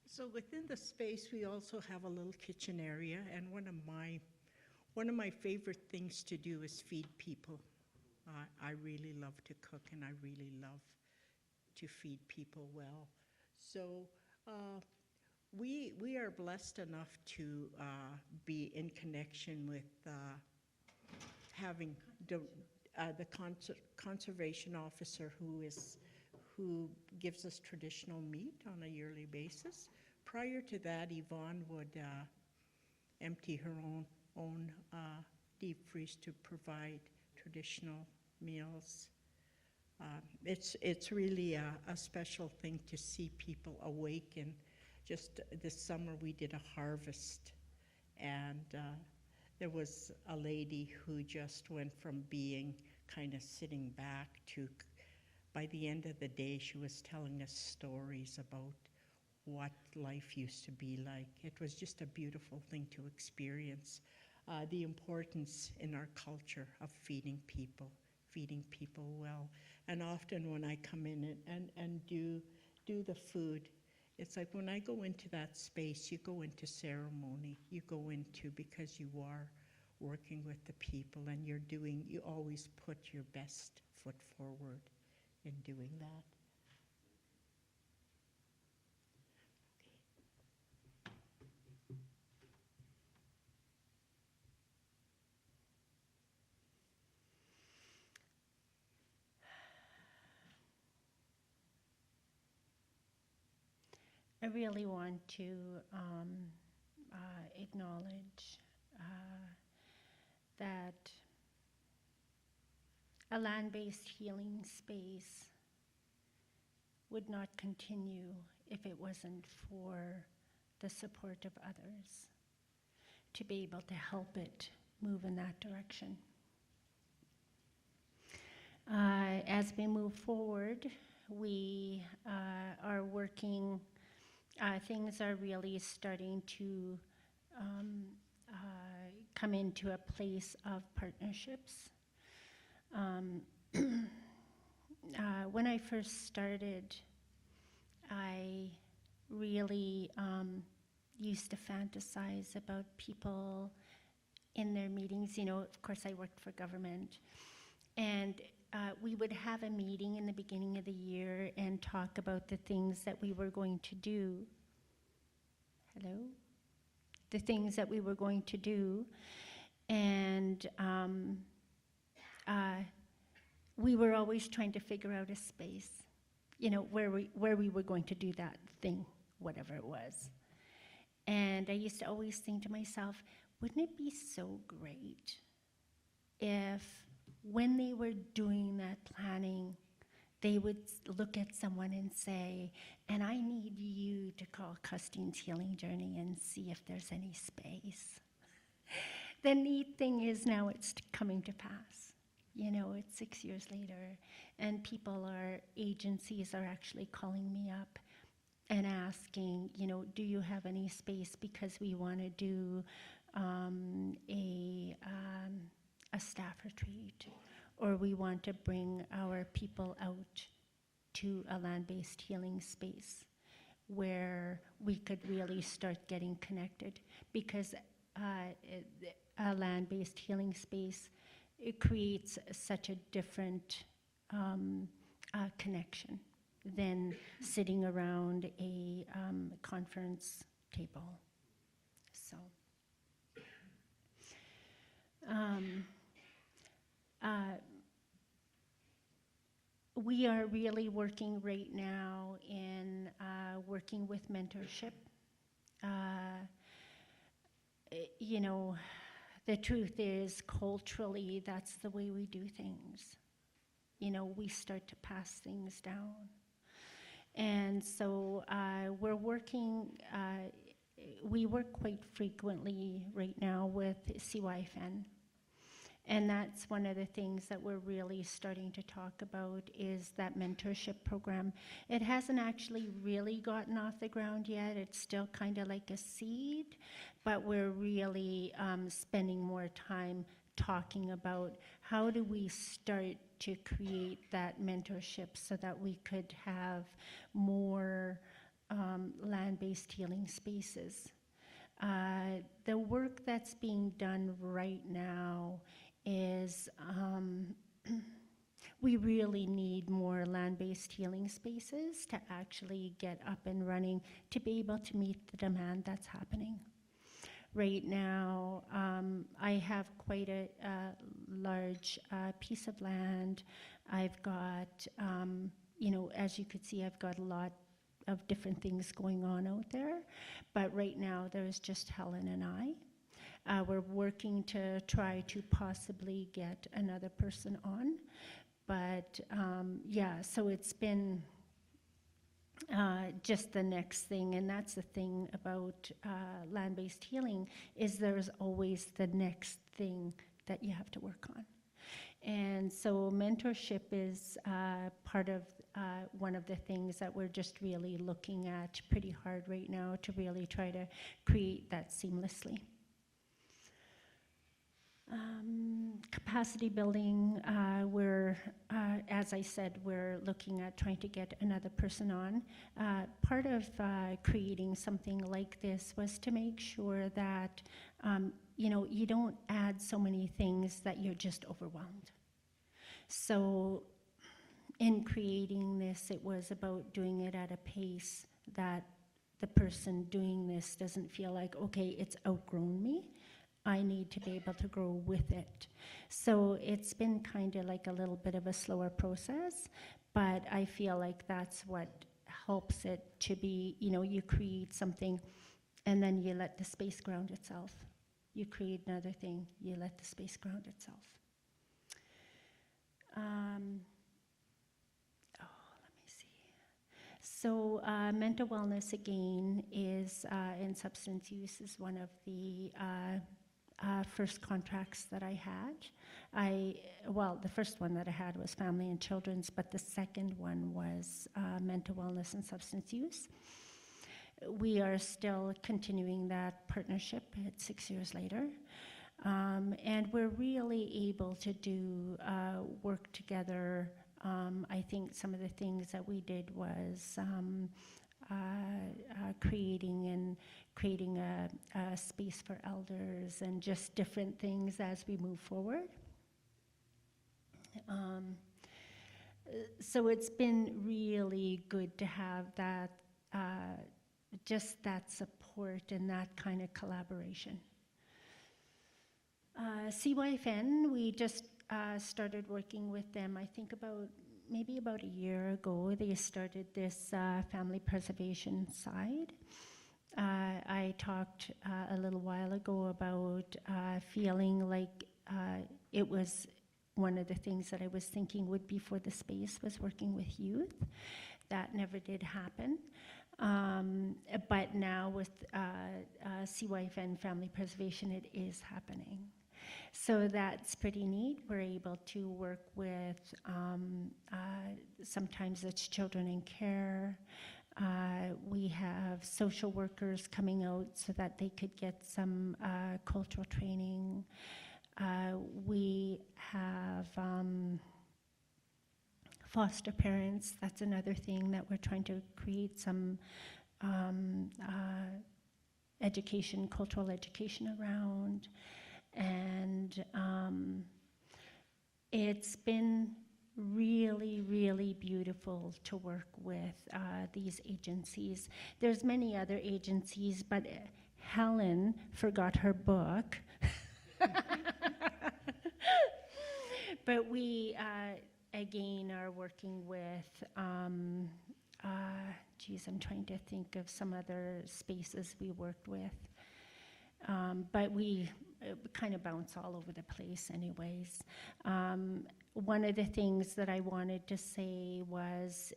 So within the space, we also have a little kitchen area, and one of my favorite things to do is feed people. I really love to cook, and I really love to feed people well. So we are blessed enough to be in connection with having the conservation officer who gives us traditional meat on a yearly basis. Prior to that, Yvonne would empty her own deep freeze to provide traditional meals. It's really a special thing to see people awaken. Just this summer we did a harvest, and there was a lady who just went from being kind of sitting back to, by the end of the day, she was telling us stories about what life used to be like. It was just a beautiful thing to experience. The importance in our culture of feeding people well. And often when I come in and do the food, it's like when I go into that space, you go into ceremony, you go into, because you are working with the people, and you always put your best foot forward in doing that. I really want to acknowledge that a land-based healing space would not continue if it wasn't for the support of others to be able to help it move in that direction. As we move forward, we are working, things are really starting to come into a place of partnerships. When I first started, I really used to fantasize about people in their meetings. You know, of course, I worked for government, and we would have a meeting in the beginning of the year and talk about the things that we were going to do. Hello? The things that we were going to do. And we were always trying to figure out a space, you know, where we were going to do that thing, whatever it was. And I used to always think to myself, wouldn't it be so great if when they were doing that planning, they would look at someone and say, and I need you to call Custine's Healing Journey and see if there's any space. The neat thing is now it's coming to pass. You know, it's 6 years later, and agencies are actually calling me up and asking, you know, do you have any space, because we want to do a staff retreat, or we want to bring our people out to a land-based healing space where we could really start getting connected, because a land-based healing space, it creates such a different connection than sitting around a conference table. So, um, we are really working right now in working with mentorship. You know, the truth is, culturally, that's the way we do things. You know, we start to pass things down. And so we're working, we work quite frequently right now with CYFN. And that's one of the things that we're really starting to talk about is that mentorship program. It hasn't actually really gotten off the ground yet. It's still kind of like a seed, but we're really spending more time talking about how do we start to create that mentorship so that we could have more land-based healing spaces. The work that's being done right now is we really need more land-based healing spaces to actually get up and running to be able to meet the demand that's happening. Right now, I have quite a large piece of land. I've got, you know, as you could see, I've got a lot of different things going on out there. But right now, there's just Helen and I. We're working to try to possibly get another person on. But yeah, so it's been just the next thing, and that's the thing about land-based healing, is there's always the next thing that you have to work on. And so mentorship is part of one of the things that we're just really looking at pretty hard right now to really try to create that seamlessly. Capacity building, as I said, we're looking at trying to get another person on. Part of creating something like this was to make sure that, you know, you don't add so many things that you're just overwhelmed. So in creating this, it was about doing it at a pace that the person doing this doesn't feel like, okay, it's outgrown me. I need to be able to grow with it. So it's been kind of like a little bit of a slower process, but I feel like that's what helps it to be, you know, you create something and then you let the space ground itself. You create another thing, you let the space ground itself. Let me see. So mental wellness, again, is, and substance use is one of the first contracts that I had. Well, the first one that I had was family and children's, but the second one was mental wellness and substance use. We are still continuing that partnership at 6 years later. And we're really able to do work together. I think some of the things that we did was creating a space for elders and just different things as we move forward. So it's been really good to have that, just that support and that kind of collaboration. CYFN, we just started working with them, I think maybe about a year ago. They started this family preservation side. I talked a little while ago about feeling like it was one of the things that I was thinking would be for the space was working with youth. That never did happen. But now with CYFN Family Preservation, it is happening. So that's pretty neat. We're able to work with, sometimes it's children in care. We have social workers coming out so that they could get some cultural training. We have foster parents. That's another thing that we're trying to create some education, cultural education around. And it's been really, really beautiful to work with these agencies. There's many other agencies, but Helen forgot her book. But we, again, are working with, geez, I'm trying to think of some other spaces we worked with. But we kind of bounce all over the place anyways. One of the things that I wanted to say was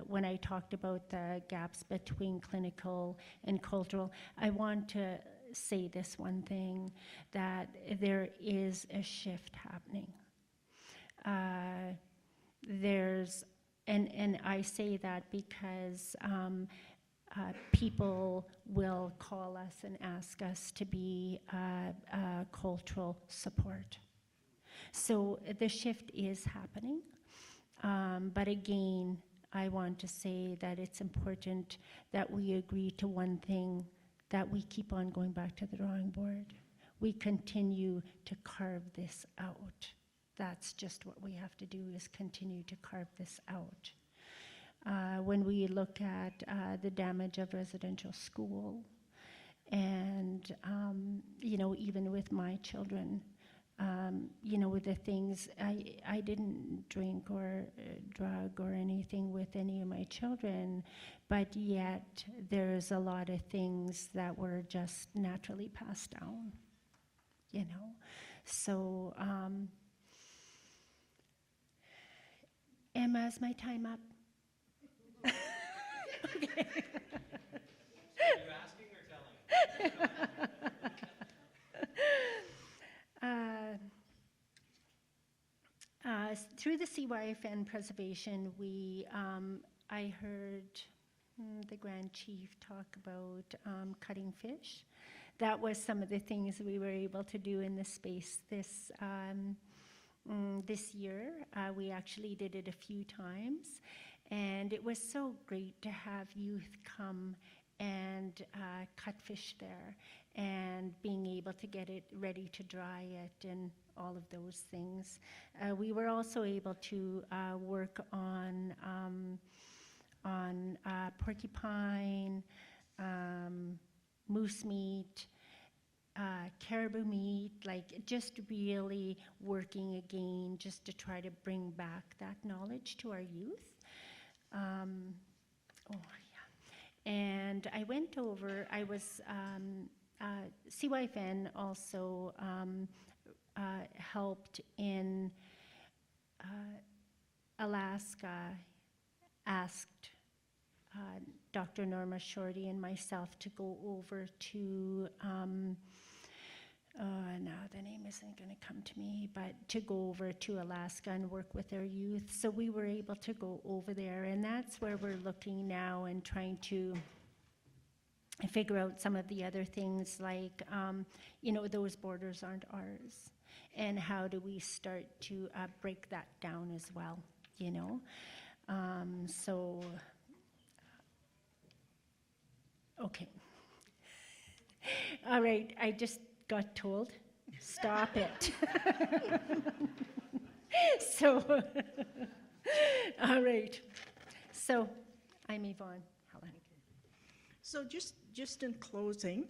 when I talked about the gaps between clinical and cultural, I want to say this one thing, that there is a shift happening. And I say that because people will call us and ask us to be cultural support. So the shift is happening. But again, I want to say that it's important that we agree to one thing, that we keep on going back to the drawing board. We continue to carve this out. That's just what we have to do, is continue to carve this out. When we look at the damage of residential school, and even with my children, with the things, I didn't drink or drug or anything with any of my children, but yet there's a lot of things that were just naturally passed down, So, Emma, is my time up? Okay. Are you asking or telling? Through the CYFN preservation, I heard the Grand Chief talk about cutting fish. That was some of the things we were able to do in the space this year. We actually did it a few times, and it was so great to have youth come and cut fish there, and being able to get it ready to dry it and all of those things. We were also able to work on porcupine, moose meat, caribou meat, like just really working again just to try to bring back that knowledge to our youth. And I went over, CYFN also helped in Alaska, asked Dr. Norma Shorty and myself to go over to, now the name isn't going to come to me, but to go over to Alaska and work with their youth. So we were able to go over there, and that's where we're looking now and trying to figure out some of the other things, like, those borders aren't ours. And how do we start to break that down as well, Okay. All right, I just got told, stop it. So, all right. So, I'm Yvonne. Helen. So just in closing,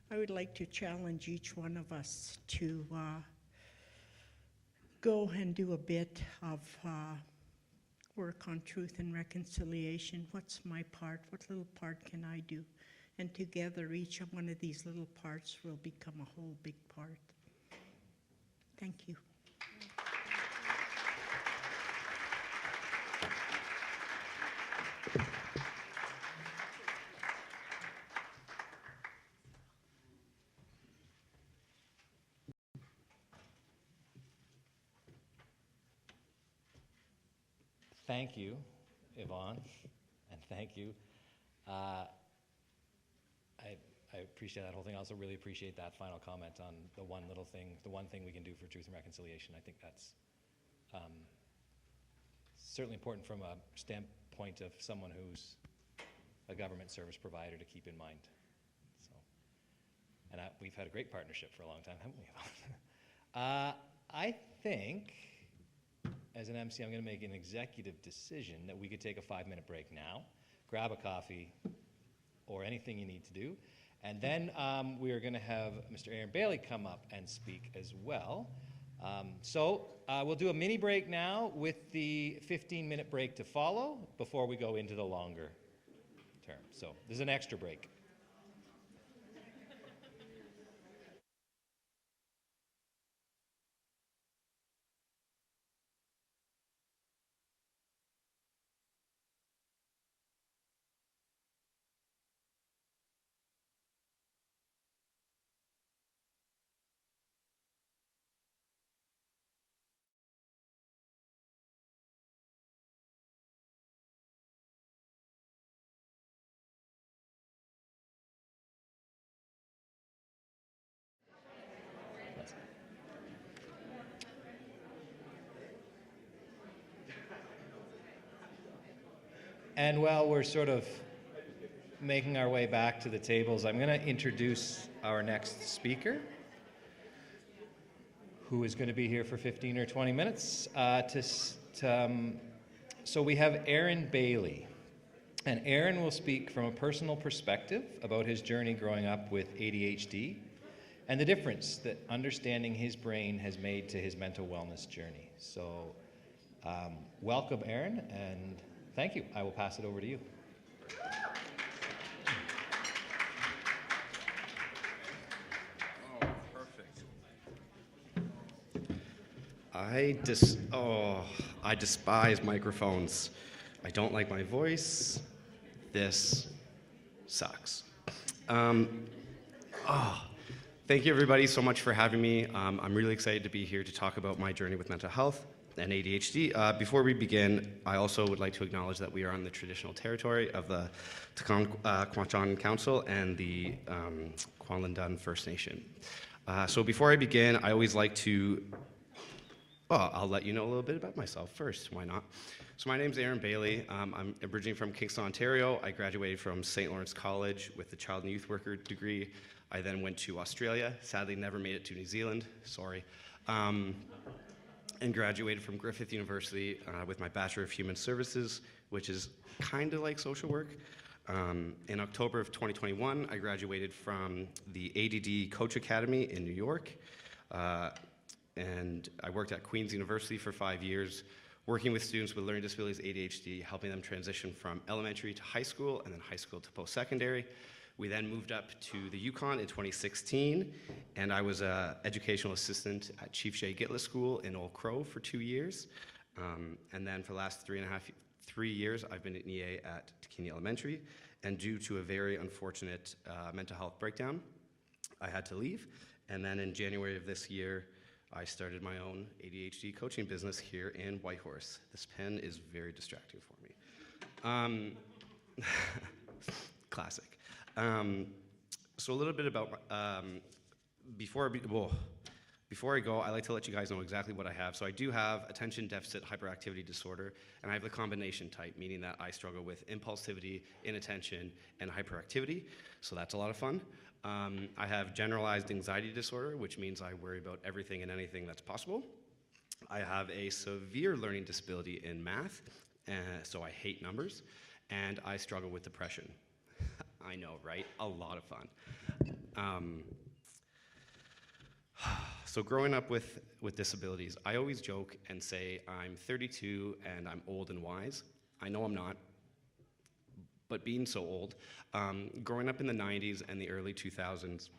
I would like to challenge each one of us to go and do a bit of work on truth and reconciliation. What's my part? What little part can I do? And together, each one of these little parts will become a whole big part. Thank you. Thank you, Yvonne, and thank you. I appreciate that whole thing. I also really appreciate that final comment on the one little thing, the one thing we can do for truth and reconciliation. I think that's certainly important from a standpoint of someone who's a government service provider to keep in mind. So, and we've had a great partnership for a long time, haven't we? I think as an MC, I'm going to make an executive decision that we could take a 5-minute break now, grab a coffee, or anything you need to do. And then we are going to have Mr. Aaron Bailey come up and speak as well. So we'll do a mini break now with the 15-minute break to follow before we go into the longer term. So there's an extra break. And while we're sort of making our way back to the tables, I'm going to introduce our next speaker, who is going to be here for 15 or 20 minutes. So we have Aaron Bailey. And Aaron will speak from a personal perspective about his journey growing up with ADHD and the difference that understanding his brain has made to his mental wellness journey. So welcome, Aaron, and thank you. I will pass it over to you. Oh, perfect. I despise microphones. I don't like my voice. This sucks. Thank you everybody so much for having me. I'm really excited to be here to talk about my journey with mental health and ADHD. Before we begin, I also would like to acknowledge that we are on the traditional territory of the Kwantlen Council and the Kwantlen First Nation. So before I begin, I always like to, I'll let you know a little bit about myself first, why not? So my name's Aaron Bailey. I'm originally from Kingston, Ontario. I graduated from St. Lawrence College with a child and youth worker degree. I then went to Australia, sadly never made it to New Zealand, sorry, and graduated from Griffith University with my Bachelor of Human Services, which is kind of like social work. In October of 2021, I graduated from the ADD Coach Academy in New York, and I worked at Queen's University for 5 years, working with students with learning disabilities, ADHD, helping them transition from elementary to high school and then high school to post-secondary. We then moved up to the Yukon in 2016, and I was an educational assistant at Chief Shea Gitless School in Old Crow for 2 years. And then for the last 3 years, I've been an EA at Takini Elementary, and due to a very unfortunate mental health breakdown, I had to leave. And then in January of this year, I started my own ADHD coaching business here in Whitehorse. This pen is very distracting for me. Classic. So a little bit about, before I go, I like to let you guys know exactly what I have. So I do have attention deficit hyperactivity disorder, and I have the combination type, meaning that I struggle with impulsivity, inattention, and hyperactivity. So that's a lot of fun. I have generalized anxiety disorder, which means I worry about everything and anything that's possible. I have a severe learning disability in math, so I hate numbers, and I struggle with depression. I know, right? A lot of fun. So growing up with disabilities, I always joke and say I'm 32 and I'm old and wise. I know I'm not, but being so old, growing up in the 90s and the early 2000s,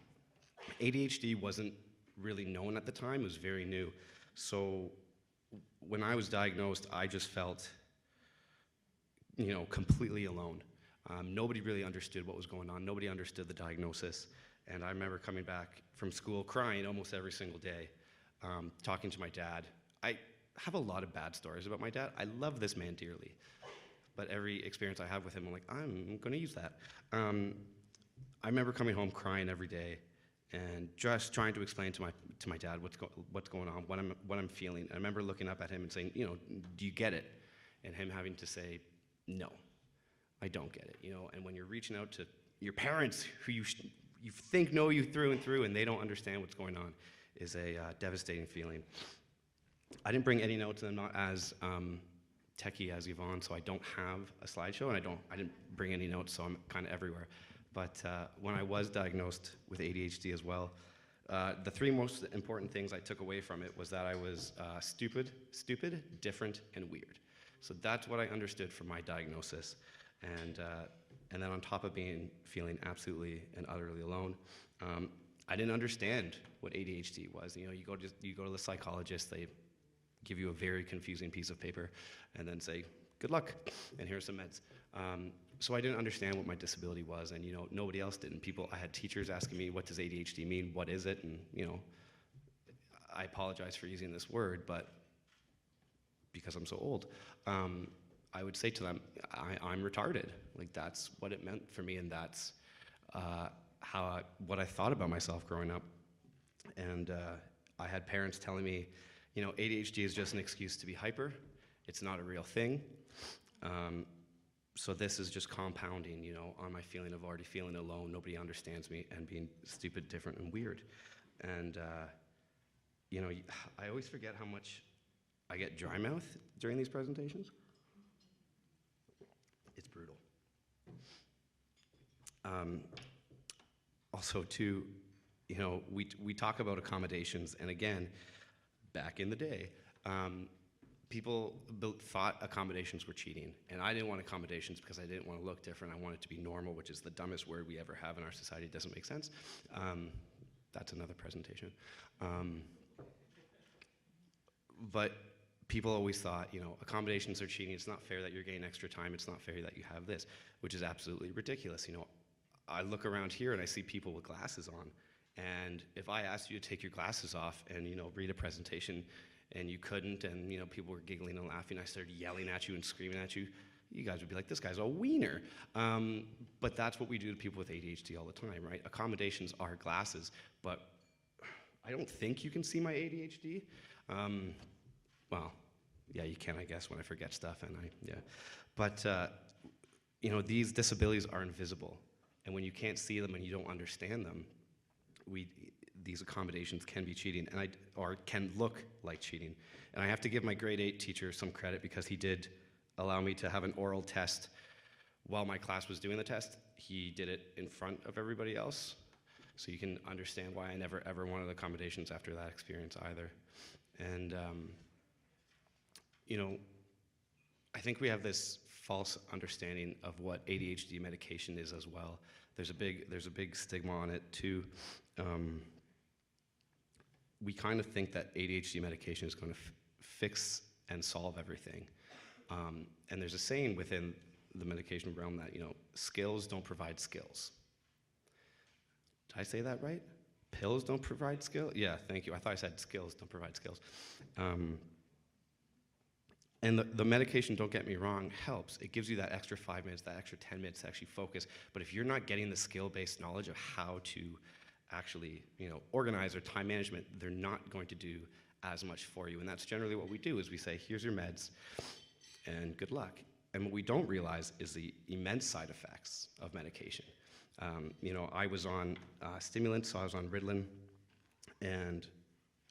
ADHD wasn't really known at the time. It was very new. So when I was diagnosed, I just felt, completely alone. Nobody really understood what was going on. Nobody understood the diagnosis. And I remember coming back from school crying almost every single day, talking to my dad. I have a lot of bad stories about my dad. I love this man dearly. But every experience I have with him, I'm like, I'm going to use that. I remember coming home crying every day and just trying to explain to my dad what's going on, what I'm feeling. I remember looking up at him and saying, do you get it? And him having to say, no. I don't get it, and when you're reaching out to your parents who you think know you through and through and they don't understand what's going on is a devastating feeling. I didn't bring any notes, and I'm not as techie as Yvonne, so I don't have a slideshow, and I didn't bring any notes, so I'm kind of everywhere. But when I was diagnosed with ADHD as well, the three most important things I took away from it was that I was stupid, different, and weird. So that's what I understood from my diagnosis. And then on top of feeling absolutely and utterly alone, I didn't understand what ADHD was. You know, you go to the psychologist, they give you a very confusing piece of paper, and then say, good luck, and here's some meds. So I didn't understand what my disability was, and you know, nobody else did. And I had teachers asking me, what does ADHD mean? What is it? And you know, I apologize for using this word, but because I'm so old, I would say to them, I'm retarded. Like, that's what it meant for me, and that's what I thought about myself growing up. And I had parents telling me, you know, ADHD is just an excuse to be hyper. It's not a real thing. So this is just compounding, you know, on my feeling of already feeling alone, nobody understands me, and being stupid, different, and weird. And, you know, I always forget how much I get dry mouth during these presentations. It's brutal. Also, too, you know, we talk about accommodations, and again, back in the day, people thought accommodations were cheating, and I didn't want accommodations because I didn't want to look different. I wanted to be normal, which is the dumbest word we ever have in our society. It doesn't make sense. That's another presentation. But people always thought, you know, accommodations are cheating. It's not fair that you're getting extra time. It's not fair that you have this, which is absolutely ridiculous. You know, I look around here and I see people with glasses on, and if I asked you to take your glasses off and, you know, read a presentation, and you couldn't, and you know, people were giggling and laughing, I started yelling at you and screaming at you, you guys would be like, this guy's a wiener. But that's what we do to people with ADHD all the time, right? Accommodations are glasses, but I don't think you can see my ADHD. Well, yeah, you can, I guess, when I forget stuff, yeah. But, you know, these disabilities are invisible, and when you can't see them and you don't understand them, these accommodations can be cheating, or can look like cheating. And I have to give my grade 8 teacher some credit, because he did allow me to have an oral test while my class was doing the test. He did it in front of everybody else, so you can understand why I never ever wanted accommodations after that experience either. And you know, I think we have this false understanding of what ADHD medication is as well. There's a big stigma on it too. We kind of think that ADHD medication is going to fix and solve everything. And there's a saying within the medication realm that, you know, skills don't provide skills. Did I say that right? Pills don't provide skills? Yeah, thank you. I thought I said skills don't provide skills. And the medication, don't get me wrong, helps. It gives you that extra 5 minutes, that extra 10 minutes to actually focus. But if you're not getting the skill-based knowledge of how to actually, you know, organize or time management, they're not going to do as much for you. And that's generally what we do, is we say, here's your meds, and good luck. And what we don't realize is the immense side effects of medication. You know, I was on stimulants, so I was on Ritalin, and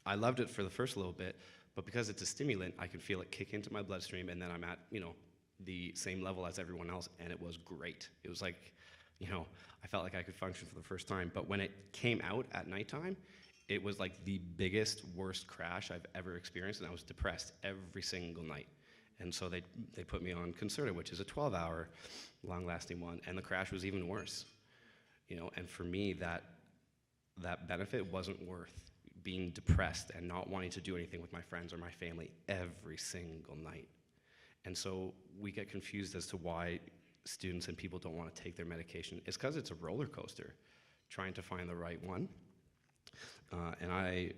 I loved it for the first little bit, but because it's a stimulant, I could feel it kick into my bloodstream, and then I'm at, you know, the same level as everyone else, and it was great. It was like, you know, I felt like I could function for the first time. But when it came out at nighttime, it was like the biggest, worst crash I've ever experienced, and I was depressed every single night. And so they put me on Concerta, which is a 12-hour long-lasting one, and the crash was even worse. You know, and for me, that benefit wasn't worth being depressed and not wanting to do anything with my friends or my family every single night. And so we get confused as to why students and people don't want to take their medication. It's because it's a roller coaster, trying to find the right one. And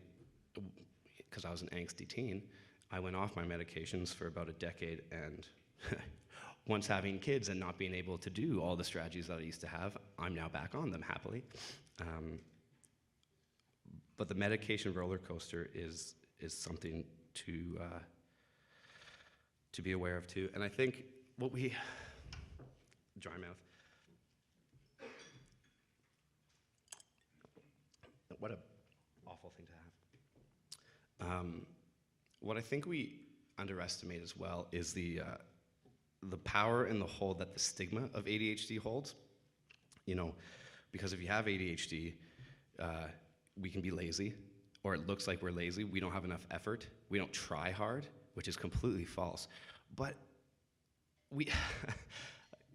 because I was an angsty teen, I went off my medications for about a decade, and once having kids and not being able to do all the strategies that I used to have, I'm now back on them happily. But the medication roller coaster is something to be aware of too. And I think dry mouth. What a awful thing to have. what I think we underestimate as well is the power and the hold that the stigma of ADHD holds. You know, because if you have ADHD, we can be lazy, or it looks like we're lazy. We don't have enough effort. We don't try hard, which is completely false. But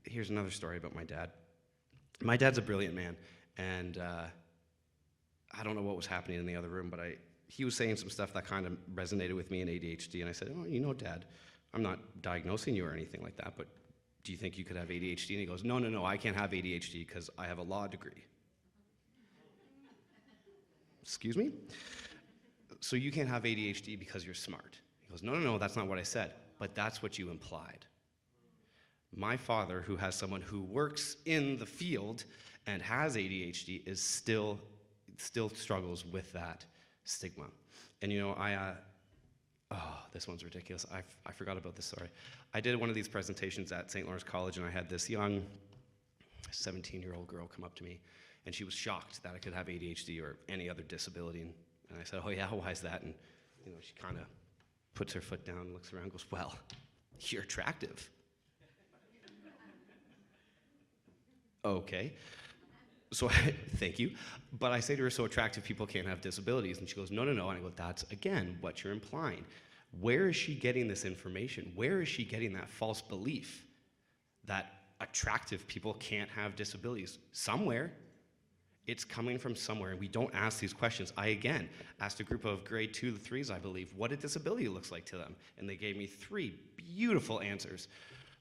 here's another story about my dad. My dad's a brilliant man, and I don't know what was happening in the other room, but he was saying some stuff that kind of resonated with me in ADHD, and I said, oh, you know, Dad, I'm not diagnosing you or anything like that, but do you think you could have ADHD? And he goes, no, I can't have ADHD because I have a law degree. Excuse me? So you can't have ADHD because you're smart. He goes, no, that's not what I said, but that's what you implied. My father, who has someone who works in the field and has ADHD, is still struggles with that stigma. And you know, this one's ridiculous. I forgot about this, sorry. I did one of these presentations at St. Lawrence College, and I had this young 17-year-old girl come up to me, and she was shocked that I could have ADHD or any other disability. And I said, oh yeah, why is that? And you know, she kind of puts her foot down, looks around, and goes, well, you're attractive. Okay. So thank you. But I say to her, so attractive people can't have disabilities. And she goes, no. And I go, that's, again, what you're implying. Where is she getting this information? Where is she getting that false belief that attractive people can't have disabilities? Somewhere. It's coming from somewhere, and we don't ask these questions. I, again, asked a group of grade 2 to 3s, I believe, what a disability looks like to them. And they gave me 3 beautiful answers.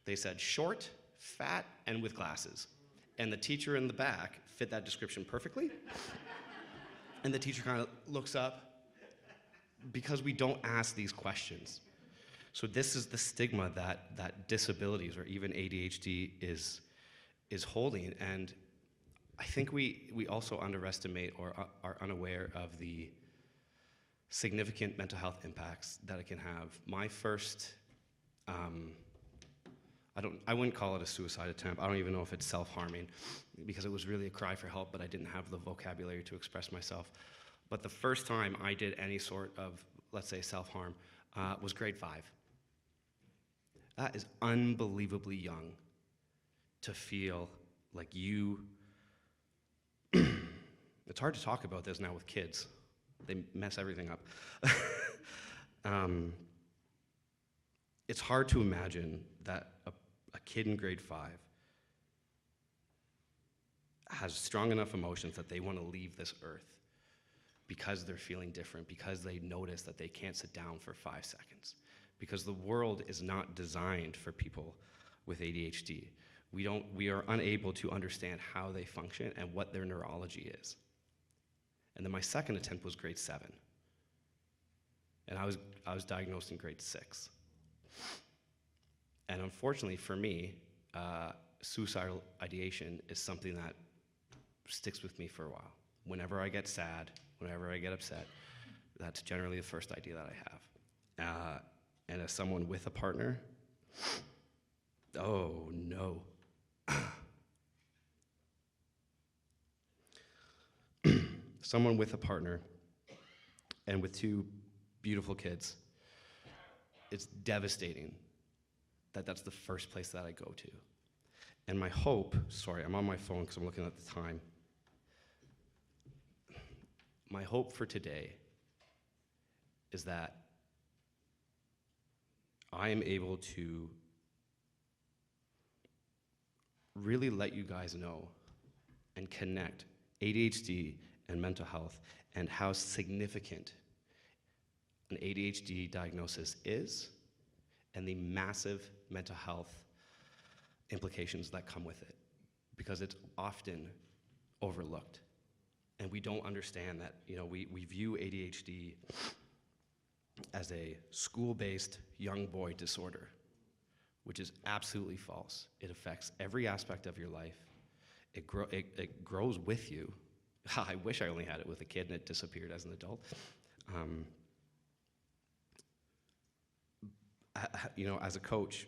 They said short, fat, and with glasses. And the teacher in the back fit that description perfectly. And the teacher kind of looks up because we don't ask these questions. So this is the stigma that disabilities or even ADHD is holding. And I think we also underestimate or are unaware of the significant mental health impacts that it can have. My first, I wouldn't call it a suicide attempt. I don't even know if it's self-harming because it was really a cry for help, but I didn't have the vocabulary to express myself. But the first time I did any sort of, let's say, self-harm was grade 5. That is unbelievably young to feel like you. It's hard to talk about this now with kids. They mess everything up. It's hard to imagine that a kid in grade 5 has strong enough emotions that they want to leave this earth because they're feeling different, because they notice that they can't sit down for 5 seconds, because the world is not designed for people with ADHD. We are unable to understand how they function and what their neurology is. And then my second attempt was grade 7. And I was diagnosed in grade 6. And unfortunately for me, suicidal ideation is something that sticks with me for a while. Whenever I get sad, whenever I get upset, that's generally the first idea that I have. And as someone with a partner, oh no. Someone with a partner and with 2 beautiful kids, it's devastating that that's the first place that I go to. And my hope, sorry, I'm on my phone because I'm looking at the time. My hope for today is that I am able to really let you guys know and connect ADHD and mental health and how significant an ADHD diagnosis is and the massive mental health implications that come with it, because it's often overlooked. And we don't understand that, we view ADHD as a school-based young boy disorder, which is absolutely false. It affects every aspect of your life. It grows with you. I wish I only had it with a kid and it disappeared as an adult. As a coach,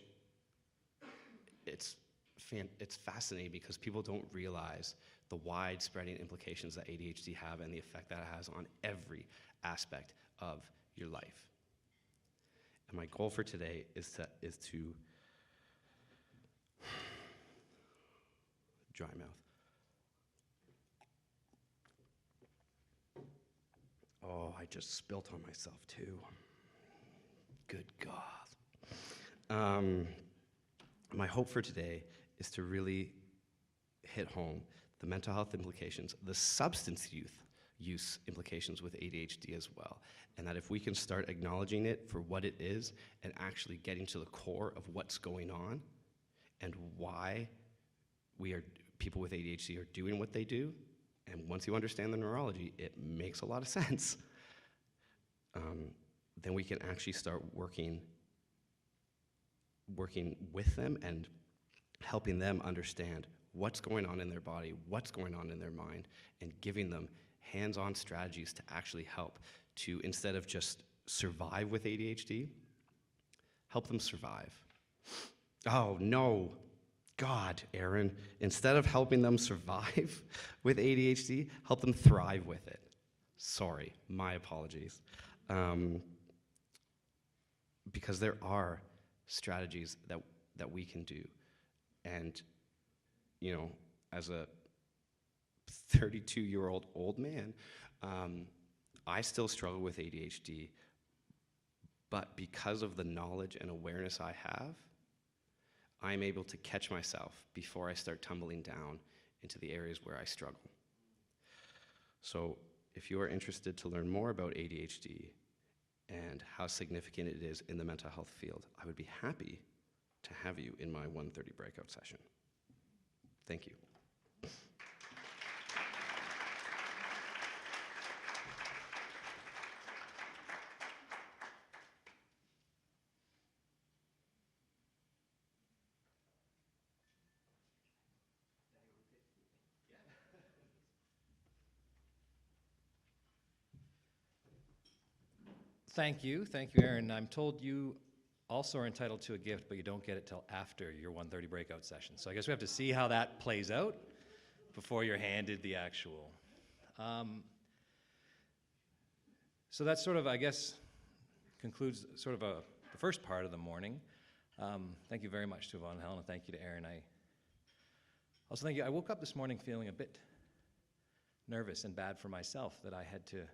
it's fascinating because people don't realize the wide-spreading implications that ADHD have and the effect that it has on every aspect of your life. And my goal for today is to dry mouth. Oh, I just spilt on myself too. Good God. My hope for today is to really hit home the mental health implications, the substance use implications with ADHD as well. And that if we can start acknowledging it for what it is and actually getting to the core of what's going on and why people with ADHD are doing what they do, and once you understand the neurology, it makes a lot of sense, then we can actually start working with them and helping them understand what's going on in their body, what's going on in their mind, and giving them hands-on strategies to actually help to, instead of just survive with ADHD, help them survive. Oh, no. God, Aaron, instead of helping them survive with ADHD, help them thrive with it. Sorry, my apologies. Because there are strategies that we can do. And, you know, as a 32-year-old old man, I still struggle with ADHD, but because of the knowledge and awareness I have, I'm able to catch myself before I start tumbling down into the areas where I struggle. So if you are interested to learn more about ADHD and how significant it is in the mental health field, I would be happy to have you in my 1:30 breakout session. Thank you. Thank you, Aaron. I'm told you also are entitled to a gift, but you don't get it till after your 1:30 breakout session. So I guess we have to see how that plays out before you're handed the actual. So that sort of, I guess, concludes sort of the first part of the morning. Thank you very much to Yvonne and Helen, and thank you to Aaron. I also thank you. I woke up this morning feeling a bit nervous and bad for myself that I had to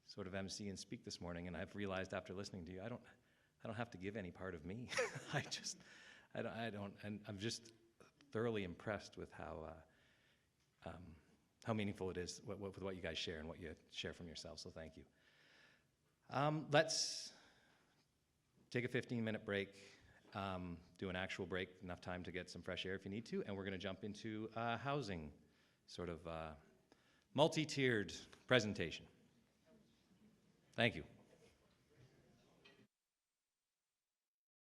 sort of MC and speak this morning, and I've realized after listening to you, I don't have to give any part of me. I don't, and I'm just thoroughly impressed with how meaningful it is with what you guys share and what you share from yourselves, so thank you. Let's take a 15-minute break, do an actual break, enough time to get some fresh air if you need to, and we're going to jump into a housing sort of multi-tiered presentation. Thank you.